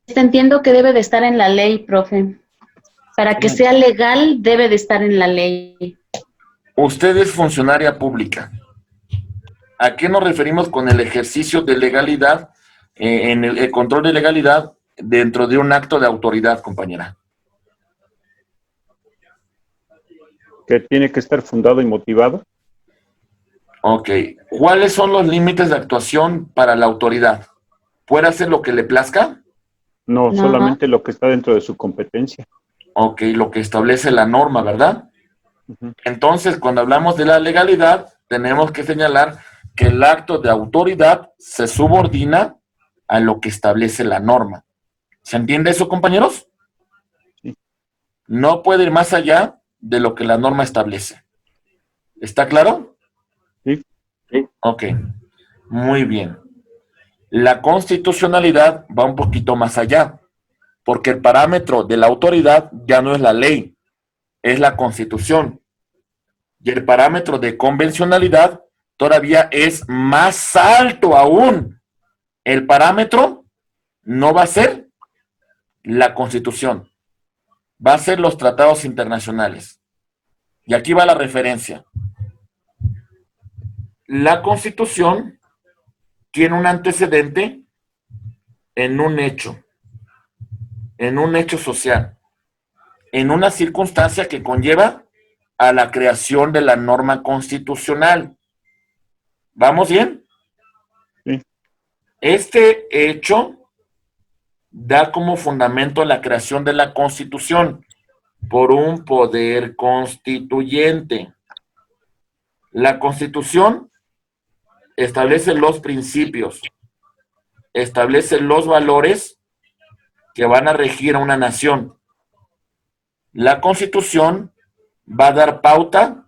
Entiendo que debe de estar en la ley, profe. Para que sea legal, debe de estar en la ley. Usted es funcionaria pública. ¿A qué nos referimos con el ejercicio de legalidad, en el control de legalidad dentro de un acto de autoridad, compañera? Que tiene que estar fundado y motivado. Ok. ¿Cuáles son los límites de actuación para la autoridad? ¿Puede hacer lo que le plazca? No, No. solamente lo que está dentro de su competencia. Ok, lo que establece la norma, ¿verdad? Ujú. Entonces, cuando hablamos de la legalidad, tenemos que señalar que el acto de autoridad se subordina a lo que establece la norma. ¿Se entiende eso, compañeros? Sí. No puede ir más allá de lo que la norma establece. ¿Está claro? Sí. Sí. Ok, muy bien. La constitucionalidad va un poquito más allá, porque el parámetro de la autoridad ya no es la ley, es la Constitución. Y el parámetro de convencionalidad todavía es más alto aún. El parámetro no va a ser la Constitución, va a ser los tratados internacionales. Y aquí va la referencia. La Constitución tiene un antecedente en un hecho social, en una circunstancia que conlleva a la creación de la norma constitucional. ¿Vamos bien? Sí. Este hecho da como fundamento la creación de la Constitución por un poder constituyente. La Constitución establece los principios, establece los valores que van a regir a una nación. La Constitución va a dar pauta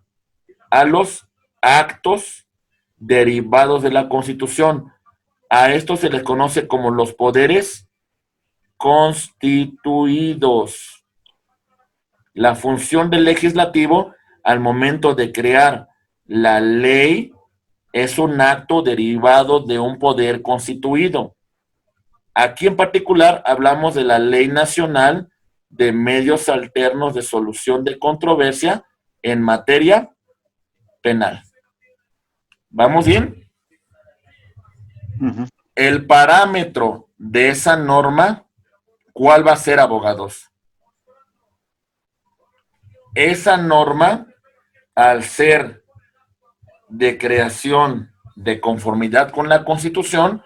a los actos derivados de la Constitución. A esto se les conoce como los poderes constituidos. La función del legislativo al momento de crear la ley es un acto derivado de un poder constituido. Aquí en particular hablamos de la Ley Nacional de Medios Alternos de Solución de Controversia en materia penal. ¿Vamos bien? Ujú. El parámetro de esa norma, ¿cuál va a ser, abogados? Esa norma, al ser de creación de conformidad con la Constitución,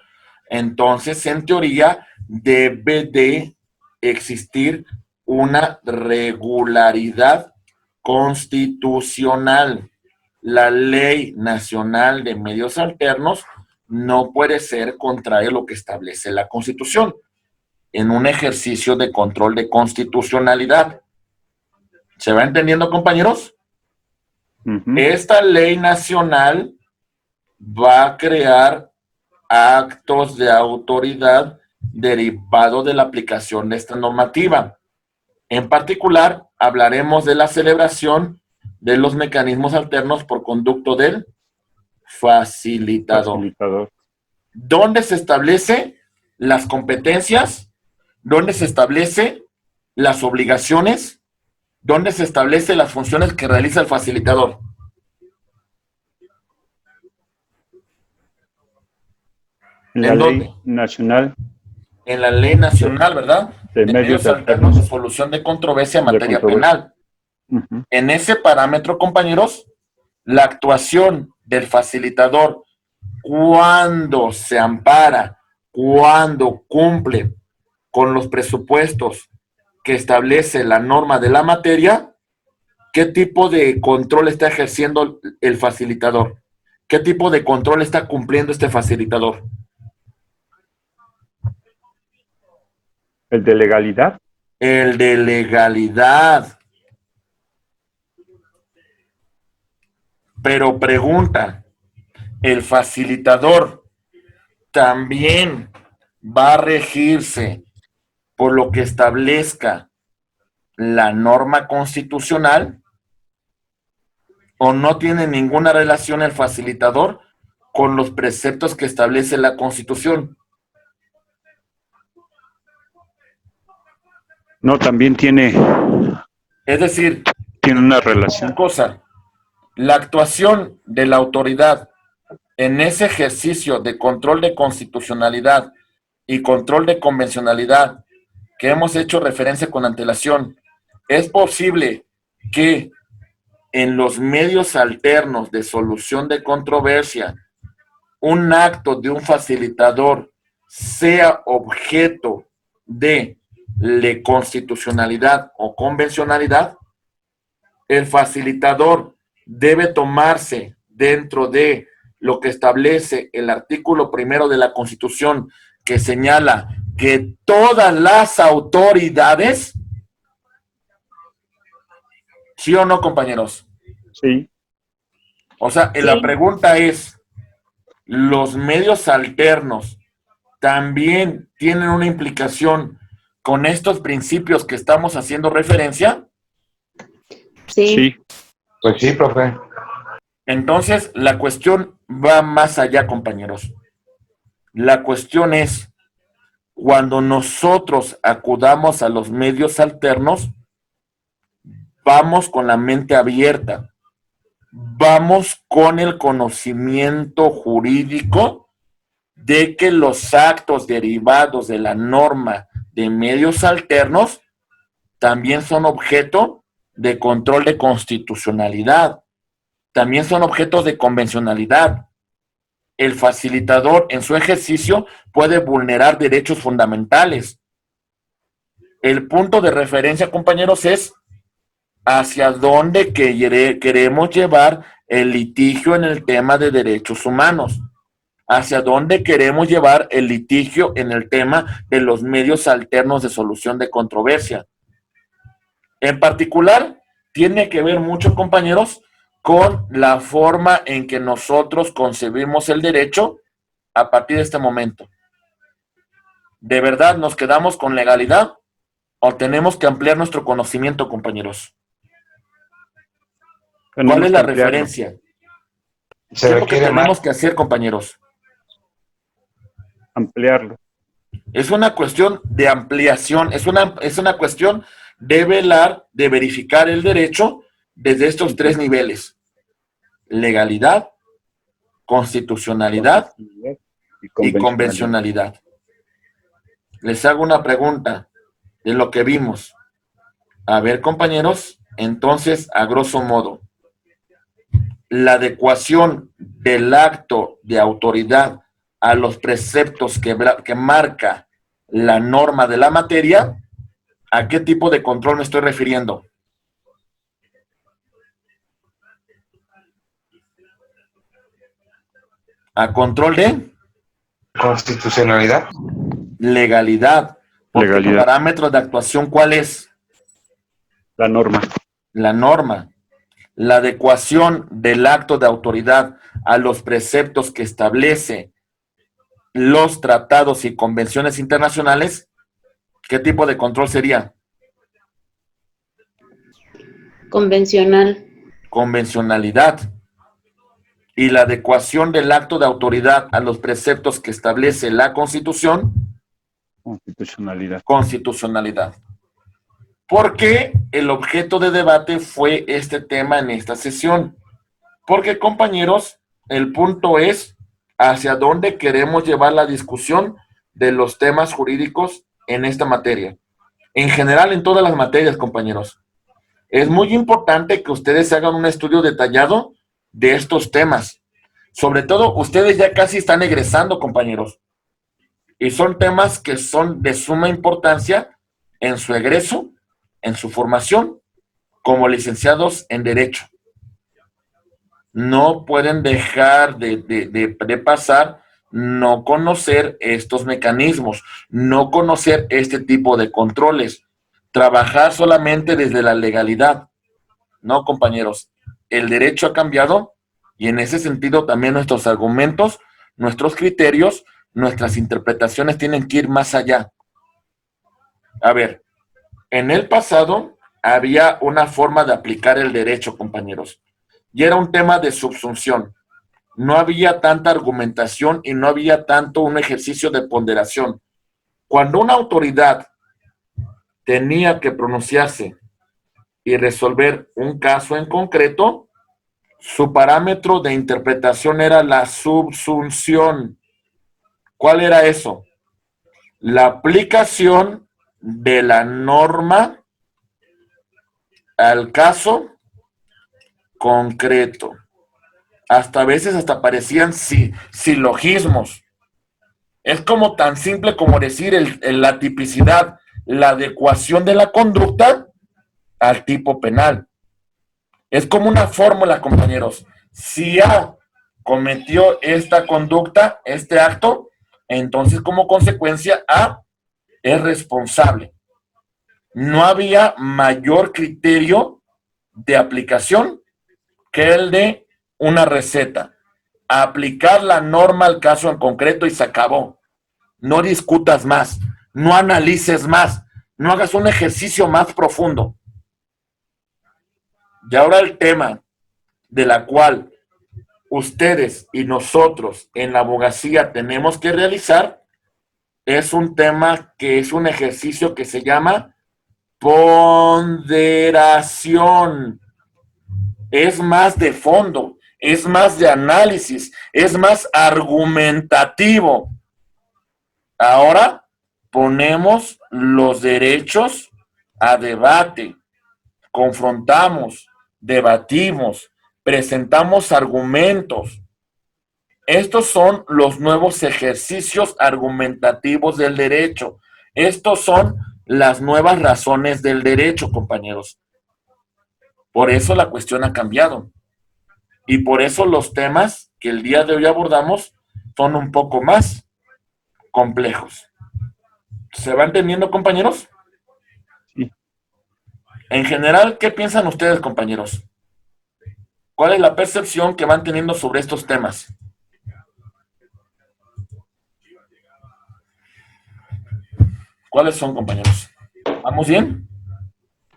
entonces, en teoría, debe de existir una regularidad constitucional. La Ley Nacional de Medios Alternos no puede ser contraria a lo que establece la Constitución en un ejercicio de control de constitucionalidad. ¿Se va entendiendo, compañeros? Ujú. Esta ley nacional va a crear actos de autoridad derivados de la aplicación de esta normativa. En particular, hablaremos de la celebración de los mecanismos alternos por conducto del facilitador. Facilitador. ¿Dónde se establece las competencias? ¿Dónde se establece las obligaciones? ¿Dónde se establece las funciones que realiza el facilitador? En la ¿En ley dónde? nacional En la Ley Nacional, ¿verdad? de medios Alternos de alternos solución de controversia en de materia controversia. penal. Ujú. En ese parámetro, compañeros, la actuación del facilitador cuando se ampara, cuando cumple con los presupuestos que establece la norma de la materia, ¿qué tipo de control está ejerciendo el facilitador? ¿Qué tipo de control está cumpliendo este facilitador? El de legalidad. El de legalidad. Pero pregunta, ¿el facilitador también va a regirse por lo que establezca la norma constitucional? o no tiene ninguna relación el facilitador con los preceptos que establece la Constitución. No, también tiene Es decir, una una relación. cosa, la actuación de la autoridad en ese ejercicio de control de constitucionalidad y control de convencionalidad que hemos hecho referencia con antelación, es posible que en los medios alternos de solución de controversia, un acto de un facilitador sea objeto de constitucionalidad o convencionalidad. El facilitador debe tomarse dentro de lo que establece el artículo 1 de la Constitución, que señala que todas las autoridades, ¿sí o no, compañeros? Sí. O sea, Sí. la pregunta es, ¿los medios alternos también tienen una implicación con estos principios que estamos haciendo referencia? Sí. Sí. Pues sí, profe. Entonces, la cuestión va más allá, compañeros. La cuestión es, cuando nosotros acudamos a los medios alternos, vamos con la mente abierta, vamos con el conocimiento jurídico de que los actos derivados de la norma de medios alternos también son objeto de control de constitucionalidad, también son objetos de convencionalidad. El facilitador en su ejercicio puede vulnerar derechos fundamentales. El punto de referencia, compañeros, es hacia dónde queremos llevar el litigio en el tema de derechos humanos, hacia dónde queremos llevar el litigio en el tema de los medios alternos de solución de controversia. En particular, tiene que ver mucho, compañeros, con la forma en que nosotros concebimos el derecho a partir de este momento. ¿De verdad nos quedamos con legalidad o tenemos que ampliar nuestro conocimiento, compañeros? ¿Cuál es la referencia? ¿Qué Se es lo que requiere tenemos más. que hacer, compañeros? Ampliarlo. Es una cuestión de ampliación, es una cuestión de velar, de verificar el derecho desde estos tres niveles: legalidad, constitucionalidad y convencionalidad. Les hago una pregunta de lo que vimos. A ver, compañeros, entonces, a grosso modo, la adecuación del acto de autoridad a los preceptos que marca la norma de la materia, ¿a qué tipo de control me estoy refiriendo? ¿A control de? Constitucionalidad. Legalidad. Porque Legalidad. el parámetro de actuación, ¿cuál es? La norma. La norma. La adecuación del acto de autoridad a los preceptos que establece los tratados y convenciones internacionales, ¿qué tipo de control sería? Convencional. Convencionalidad. Y la adecuación del acto de autoridad a los preceptos que establece la Constitución, Constitucionalidad. constitucionalidad. ¿Por qué el objeto de debate fue este tema en esta sesión? Porque, compañeros, el punto es hacia dónde queremos llevar la discusión de los temas jurídicos en esta materia. En general, en todas las materias, compañeros. Es muy importante que ustedes hagan un estudio detallado de estos temas. Sobre todo, ustedes ya casi están egresando, compañeros. Y son temas que son de suma importancia en su egreso, en su formación, como licenciados en Derecho. No pueden dejar de pasar, no conocer estos mecanismos, no conocer este tipo de controles, trabajar solamente desde la legalidad. No, compañeros, el derecho ha cambiado y en ese sentido también nuestros argumentos, nuestros criterios, nuestras interpretaciones tienen que ir más allá. A ver, en el pasado había una forma de aplicar el derecho, compañeros. y era un tema de subsunción. No había tanta argumentación y no había tanto un ejercicio de ponderación. Cuando una autoridad tenía que pronunciarse y resolver un caso en concreto, su parámetro de interpretación era la subsunción. ¿Cuál era eso? La aplicación de la norma al caso concreto. Hasta a veces hasta parecían silogismos. Es como tan simple como decir la tipicidad, la adecuación de la conducta al tipo penal. Es como una fórmula, compañeros. Si A cometió esta conducta, este acto, entonces como consecuencia A es responsable. No había mayor criterio de aplicación que el de una receta. Aplicar la norma al caso en concreto y se acabó. No discutas más, no analices más, no hagas un ejercicio más profundo. Y ahora el tema de la cual ustedes y nosotros en la abogacía tenemos que realizar es un tema que es un ejercicio que se llama ponderación. Es más de fondo, es más de análisis, es más argumentativo. Ahora ponemos los derechos a debate, confrontamos, debatimos, presentamos argumentos. Estos son los nuevos ejercicios argumentativos del derecho. Estos son las nuevas razones del derecho, compañeros. Por eso la cuestión ha cambiado. Y por eso los temas que el día de hoy abordamos son un poco más complejos. ¿Se va entendiendo, compañeros? Sí. En general, ¿qué piensan ustedes, compañeros? ¿Cuál es la percepción que van teniendo sobre estos temas? ¿Cuáles son, compañeros? ¿Vamos bien?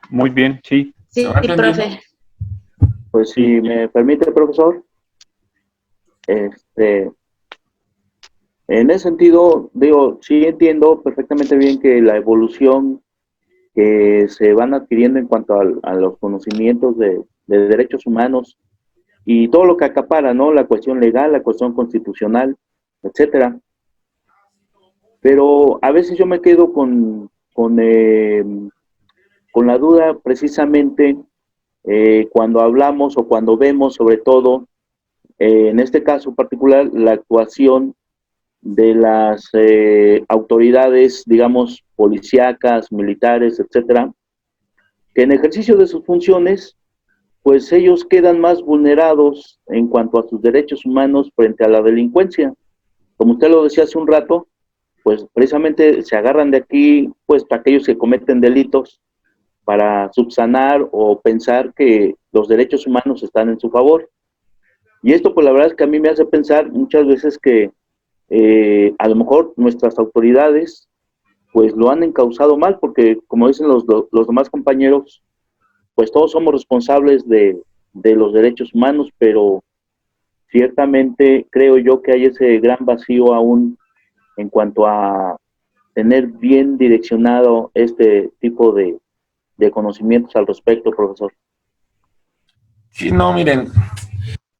Muy bien, sí. Sí, profe. Pues si me permite, profesor, en ese sentido, digo, sí entiendo perfectamente bien que la evolución que se van adquiriendo en cuanto a los conocimientos de derechos humanos y todo lo que acapara, ¿no? La cuestión legal, la cuestión constitucional, etcétera. Pero a veces yo me quedo con la duda precisamente cuando hablamos o cuando vemos sobre todo, en este caso particular, la actuación de las autoridades, digamos, policíacas, militares, etcétera, que en ejercicio de sus funciones, pues ellos quedan más vulnerados en cuanto a sus derechos humanos frente a la delincuencia. Como usted lo decía hace un rato, pues precisamente se agarran de aquí, pues para aquellos que cometen delitos, para subsanar o pensar que los derechos humanos están en su favor. Y esto, pues la verdad es que a mí me hace pensar muchas veces que a lo mejor nuestras autoridades pues lo han encauzado mal, porque como dicen los demás compañeros, pues todos somos responsables de los derechos humanos, pero ciertamente creo yo que hay ese gran vacío aún en cuanto a tener bien direccionado este tipo de conocimientos al respecto, profesor. Sí, no, miren,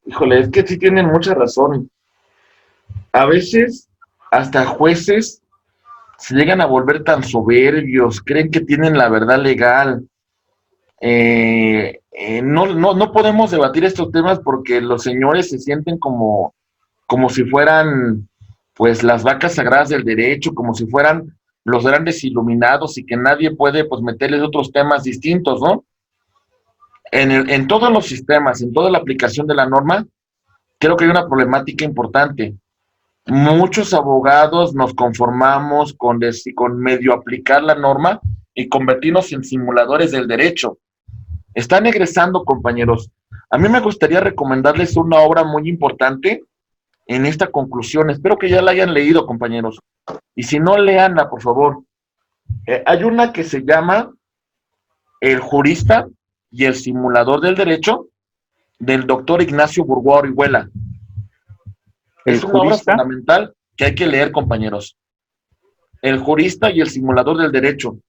híjole, es que sí tienen mucha razón. A veces hasta jueces se llegan a volver tan soberbios, creen que tienen la verdad legal. No podemos debatir estos temas porque los señores se sienten como si fueran pues las vacas sagradas del derecho, como si fueran los grandes iluminados y que nadie puede pues meterles otros temas distintos, ¿no? En todos los sistemas, en toda la aplicación de la norma, creo que hay una problemática importante. Muchos abogados nos conformamos con medio aplicar la norma y convertirnos en simuladores del derecho. Están egresando, compañeros. A mí me gustaría recomendarles una obra muy importante en esta conclusión. Espero que ya la hayan leído, compañeros. Y si no, léanla, por favor. Hay una que se llama El jurista y el simulador del derecho, del doctor Ignacio Burgoa Orihuela. Es una obra fundamental que hay que leer, compañeros. El jurista y el simulador del derecho.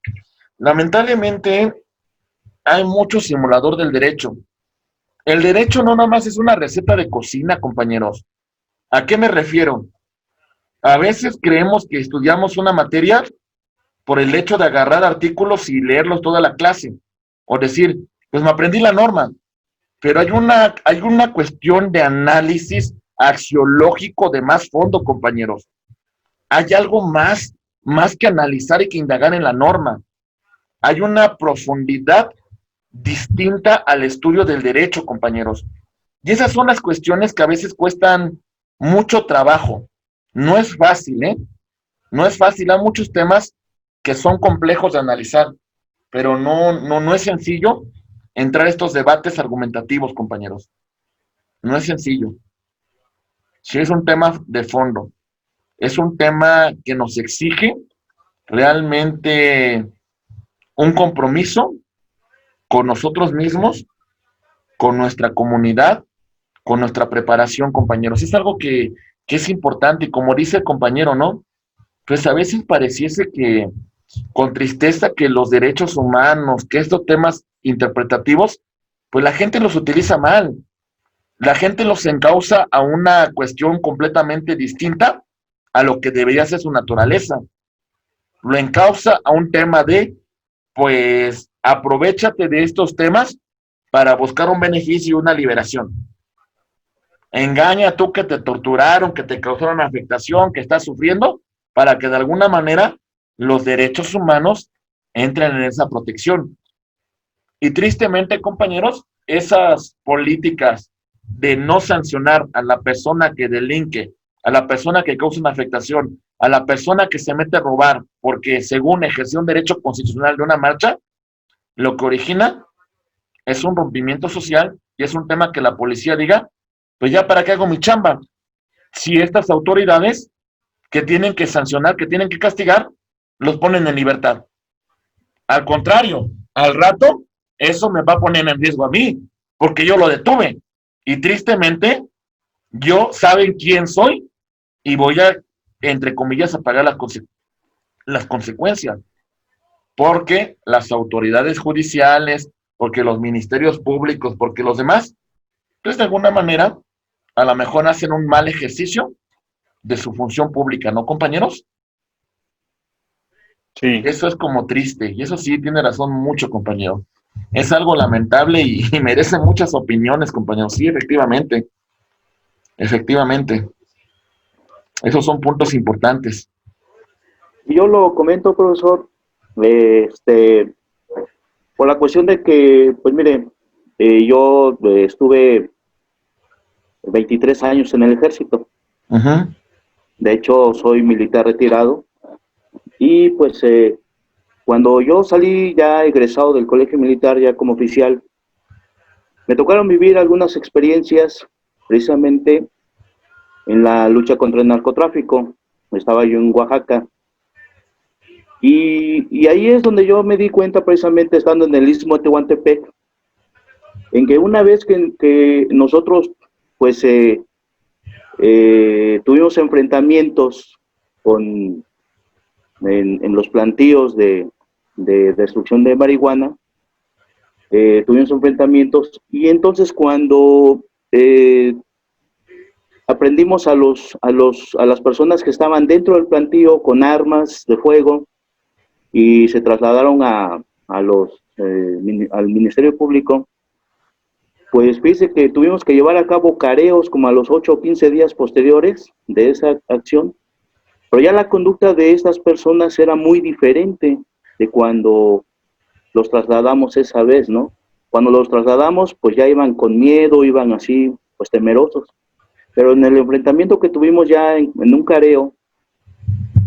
Lamentablemente, hay mucho simulador del derecho. El derecho no nada más es una receta de cocina, compañeros. ¿A qué me refiero? A veces creemos que estudiamos una materia por el hecho de agarrar artículos y leerlos toda la clase. O decir, pues me aprendí la norma. Pero hay una cuestión de análisis axiológico de más fondo, compañeros. Hay algo más que analizar y que indagar en la norma. Hay una profundidad distinta al estudio del derecho, compañeros. Y esas son las cuestiones que a veces cuestan mucho trabajo. No es fácil, ¿eh? No es fácil. Hay muchos temas que son complejos de analizar, pero no es sencillo entrar a estos debates argumentativos, compañeros. No es sencillo. Sí, es un tema de fondo. Es un tema que nos exige realmente un compromiso con nosotros mismos, con nuestra comunidad, con nuestra preparación, compañeros. Es algo que es importante y como dice el compañero, ¿no? Pues a veces pareciese que con tristeza que los derechos humanos, que estos temas interpretativos, pues la gente los utiliza mal. La gente los encausa a una cuestión completamente distinta a lo que debería ser su naturaleza. Lo encausa a un tema de, pues, aprovéchate de estos temas para buscar un beneficio y una liberación. Engaña a tú que te torturaron, que te causaron afectación, que estás sufriendo, para que de alguna manera los derechos humanos entren en esa protección. Y tristemente, compañeros, esas políticas de no sancionar a la persona que delinque, a la persona que causa una afectación, a la persona que se mete a robar porque según ejerció un derecho constitucional de una marcha, lo que origina es un rompimiento social y es un tema que la policía diga, pues ya para qué hago mi chamba, si estas autoridades que tienen que sancionar, que tienen que castigar, los ponen en libertad. Al contrario, al rato, eso me va a poner en riesgo a mí, porque yo lo detuve. Y tristemente, yo saben quién soy y voy a, entre comillas, a pagar las consecuencias. Porque las autoridades judiciales, porque los ministerios públicos, porque los demás, pues de alguna manera, a lo mejor hacen un mal ejercicio de su función pública, ¿no, compañeros? Sí. Eso es como triste, y eso sí tiene razón mucho, compañero. Es algo lamentable y merece muchas opiniones, compañeros. Sí, efectivamente. Efectivamente. Esos son puntos importantes. Yo lo comento, profesor, por la cuestión de que, pues mire, yo estuve 23 años en el ejército. Uh-huh. De hecho, soy militar retirado. Y pues cuando yo salí ya egresado del colegio militar, ya como oficial, me tocaron vivir algunas experiencias precisamente en la lucha contra el narcotráfico. Estaba yo en Oaxaca. Y ahí es donde yo me di cuenta, precisamente estando en el Istmo de Tehuantepec, en que una vez que nosotros pues tuvimos enfrentamientos en los plantíos de destrucción de marihuana, tuvimos enfrentamientos, y entonces cuando aprendimos a las personas que estaban dentro del plantío con armas de fuego y se trasladaron al Ministerio Público, pues fíjese que tuvimos que llevar a cabo careos como a los 8 o 15 días posteriores de esa acción, pero ya la conducta de estas personas era muy diferente de cuando los trasladamos esa vez, ¿no? Cuando los trasladamos, pues ya iban con miedo, iban así, pues temerosos. Pero en el enfrentamiento que tuvimos ya en un careo,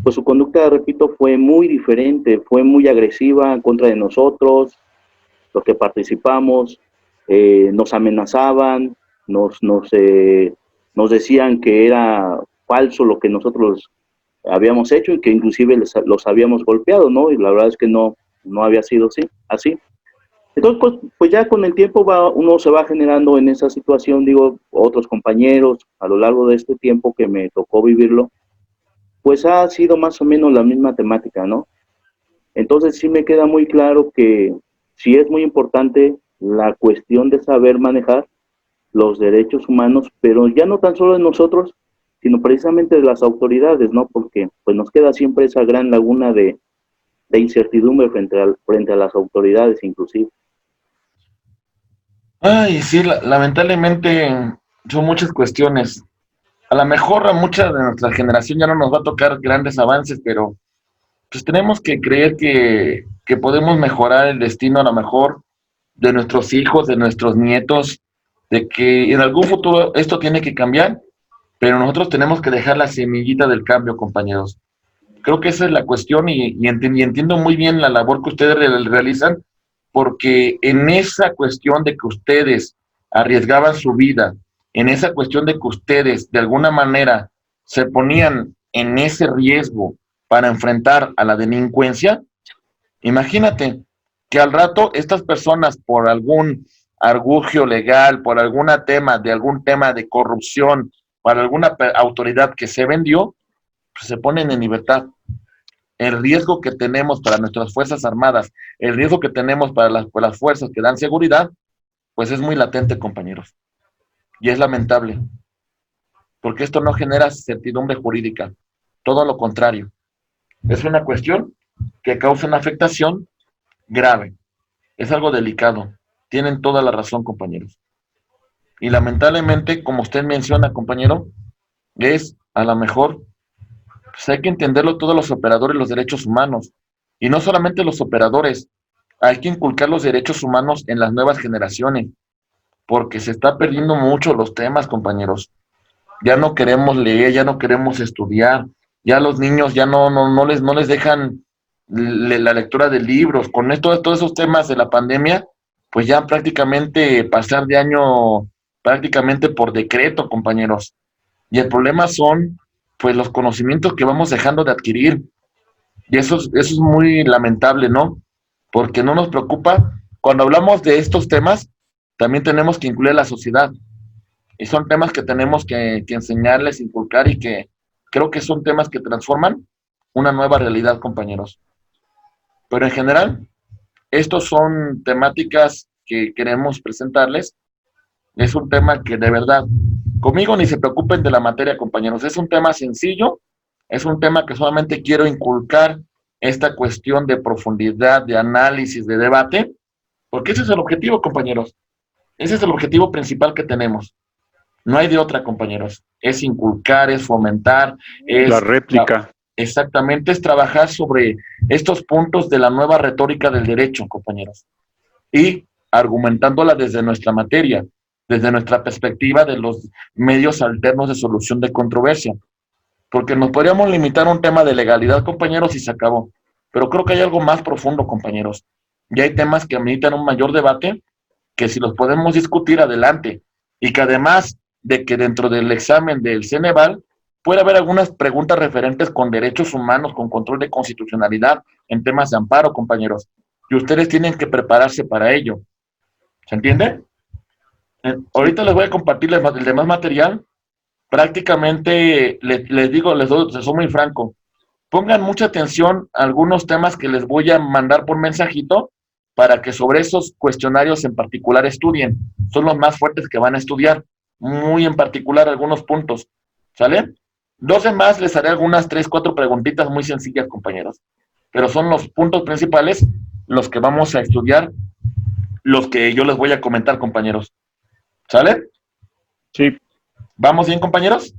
pues su conducta, repito, fue muy diferente, fue muy agresiva en contra de nosotros, los que participamos, nos amenazaban, nos decían que era falso lo que nosotros habíamos hecho y que inclusive los habíamos golpeado, ¿no? Y la verdad es que no había sido así. Entonces, pues ya con el tiempo uno se va generando en esa situación, digo, otros compañeros, a lo largo de este tiempo que me tocó vivirlo, pues ha sido más o menos la misma temática, ¿no? Entonces sí me queda muy claro que sí es muy importante la cuestión de saber manejar los derechos humanos, pero ya no tan solo de nosotros, sino precisamente de las autoridades, ¿no? Porque pues nos queda siempre esa gran laguna de incertidumbre frente a las autoridades inclusive. Ay, sí, lamentablemente son muchas cuestiones. A lo mejor a mucha de nuestra generación ya no nos va a tocar grandes avances, pero pues tenemos que creer que podemos mejorar el destino a lo mejor de nuestros hijos, de nuestros nietos, de que en algún futuro esto tiene que cambiar, pero nosotros tenemos que dejar la semillita del cambio, compañeros. Creo que esa es la cuestión y entiendo muy bien la labor que ustedes realizan, porque en esa cuestión de que ustedes arriesgaban su vida, en esa cuestión de que ustedes de alguna manera se ponían en ese riesgo para enfrentar a la delincuencia, imagínate que al rato estas personas por algún argugio legal, por algún tema de corrupción, para alguna autoridad que se vendió, pues se ponen en libertad. El riesgo que tenemos para nuestras Fuerzas Armadas, el riesgo que tenemos para las fuerzas que dan seguridad, pues es muy latente, compañeros. Y es lamentable, porque esto no genera certidumbre jurídica, todo lo contrario. Es una cuestión que causa una afectación grave. Es algo delicado. Tienen toda la razón, compañeros. Y lamentablemente, como usted menciona, compañero, es a lo mejor, pues hay que entenderlo todos los operadores, los derechos humanos. Y no solamente los operadores, hay que inculcar los derechos humanos en las nuevas generaciones, porque se está perdiendo mucho los temas, compañeros. Ya no queremos leer, ya no queremos estudiar, ya los niños ya no les dejan la lectura de libros. Con esto, todos esos temas de la pandemia, pues ya prácticamente pasar de año prácticamente por decreto, compañeros. Y el problema son pues los conocimientos que vamos dejando de adquirir. Y eso es muy lamentable, ¿no? Porque no nos preocupa. Cuando hablamos de estos temas, también tenemos que incluir a la sociedad. Y son temas que tenemos que enseñarles, inculcar y que creo que son temas que transforman una nueva realidad, compañeros. Pero en general, estos son temáticas que queremos presentarles. Es un tema que de verdad, conmigo ni se preocupen de la materia, compañeros. Es un tema sencillo, es un tema que solamente quiero inculcar esta cuestión de profundidad, de análisis, de debate, porque ese es el objetivo, compañeros. Ese es el objetivo principal que tenemos. No hay de otra, compañeros. Es inculcar, es fomentar, es... La réplica. Exactamente, es trabajar sobre estos puntos de la nueva retórica del derecho, compañeros. Y argumentándola desde nuestra materia, desde nuestra perspectiva de los medios alternos de solución de controversia. Porque nos podríamos limitar a un tema de legalidad, compañeros, y se acabó. Pero creo que hay algo más profundo, compañeros. Y hay temas que ameritan un mayor debate, que si los podemos discutir, adelante. Y que además de que dentro del examen del Ceneval puede haber algunas preguntas referentes con derechos humanos, con control de constitucionalidad en temas de amparo, compañeros. Y ustedes tienen que prepararse para ello. ¿Se entiende? Ahorita les voy a compartir el demás material. Prácticamente, les digo, les soy muy franco. Pongan mucha atención a algunos temas que les voy a mandar por mensajito para que sobre esos cuestionarios en particular estudien. Son los más fuertes que van a estudiar. Muy en particular algunos puntos. ¿Sale? Los demás les haré algunas 3, 4 preguntitas muy sencillas, compañeros. Pero son los puntos principales los que vamos a estudiar, los que yo les voy a comentar, compañeros. ¿Sale? Sí. ¿Vamos bien, compañeros?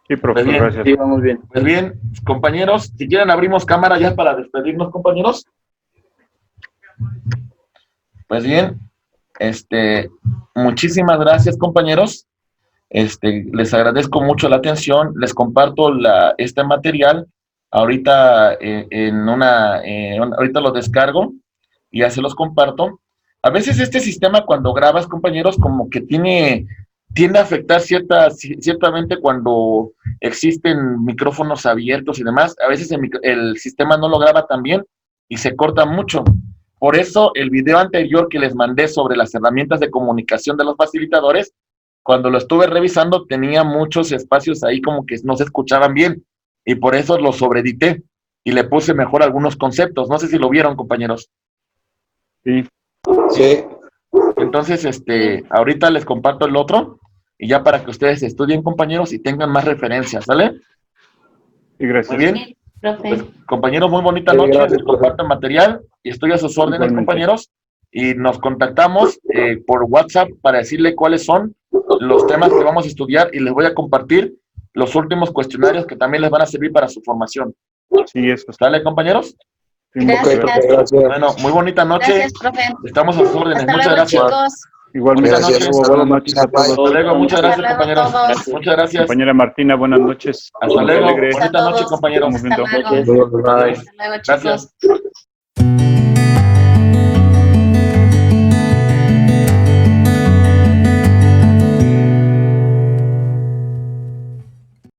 Sí, profesor, pues bien, gracias. Sí, vamos bien. Pues bien, compañeros, si quieren abrimos cámara ya para despedirnos, compañeros. Pues bien, muchísimas gracias, compañeros. Les agradezco mucho la atención. Les comparto este material. Ahorita ahorita lo descargo y ya se los comparto. A veces este sistema cuando grabas, compañeros, como que tiende a afectar ciertamente cuando existen micrófonos abiertos y demás. A veces el sistema no lo graba tan bien y se corta mucho. Por eso el video anterior que les mandé sobre las herramientas de comunicación de los facilitadores, cuando lo estuve revisando tenía muchos espacios ahí como que no se escuchaban bien y por eso lo sobreedité y le puse mejor algunos conceptos. No sé si lo vieron, compañeros. Sí. Sí. Entonces, ahorita les comparto el otro y ya para que ustedes estudien, compañeros, y tengan más referencias, ¿sale? Sí, gracias. Muy bien. Sí, profe. Pues, compañeros, muy bonita Sí, noche. gracias, Les comparto el material y estoy a sus órdenes, Igualmente. compañeros. Y nos contactamos por WhatsApp para decirle cuáles son los temas que vamos a estudiar y les voy a compartir los últimos cuestionarios que también les van a servir para su formación. Sí, eso. ¿Sale, compañeros? Sí, muchas Gracias. gracias. Gracias. Bueno, muy bonita noche. Gracias, profe. Estamos a sus órdenes. Hasta Muchas luego, gracias. chicos. Igualmente, Buenas hasta noches. luego, buenas noches a todos. Hasta luego. Muchas Hasta gracias, luego, compañeros. todos. Muchas gracias. Compañera Martina, buenas noches. Hasta luego. Alegre. Bonita noche, compañeros. Estamos viendo. Hasta luego. Bye. Hasta luego, Gracias. chicos.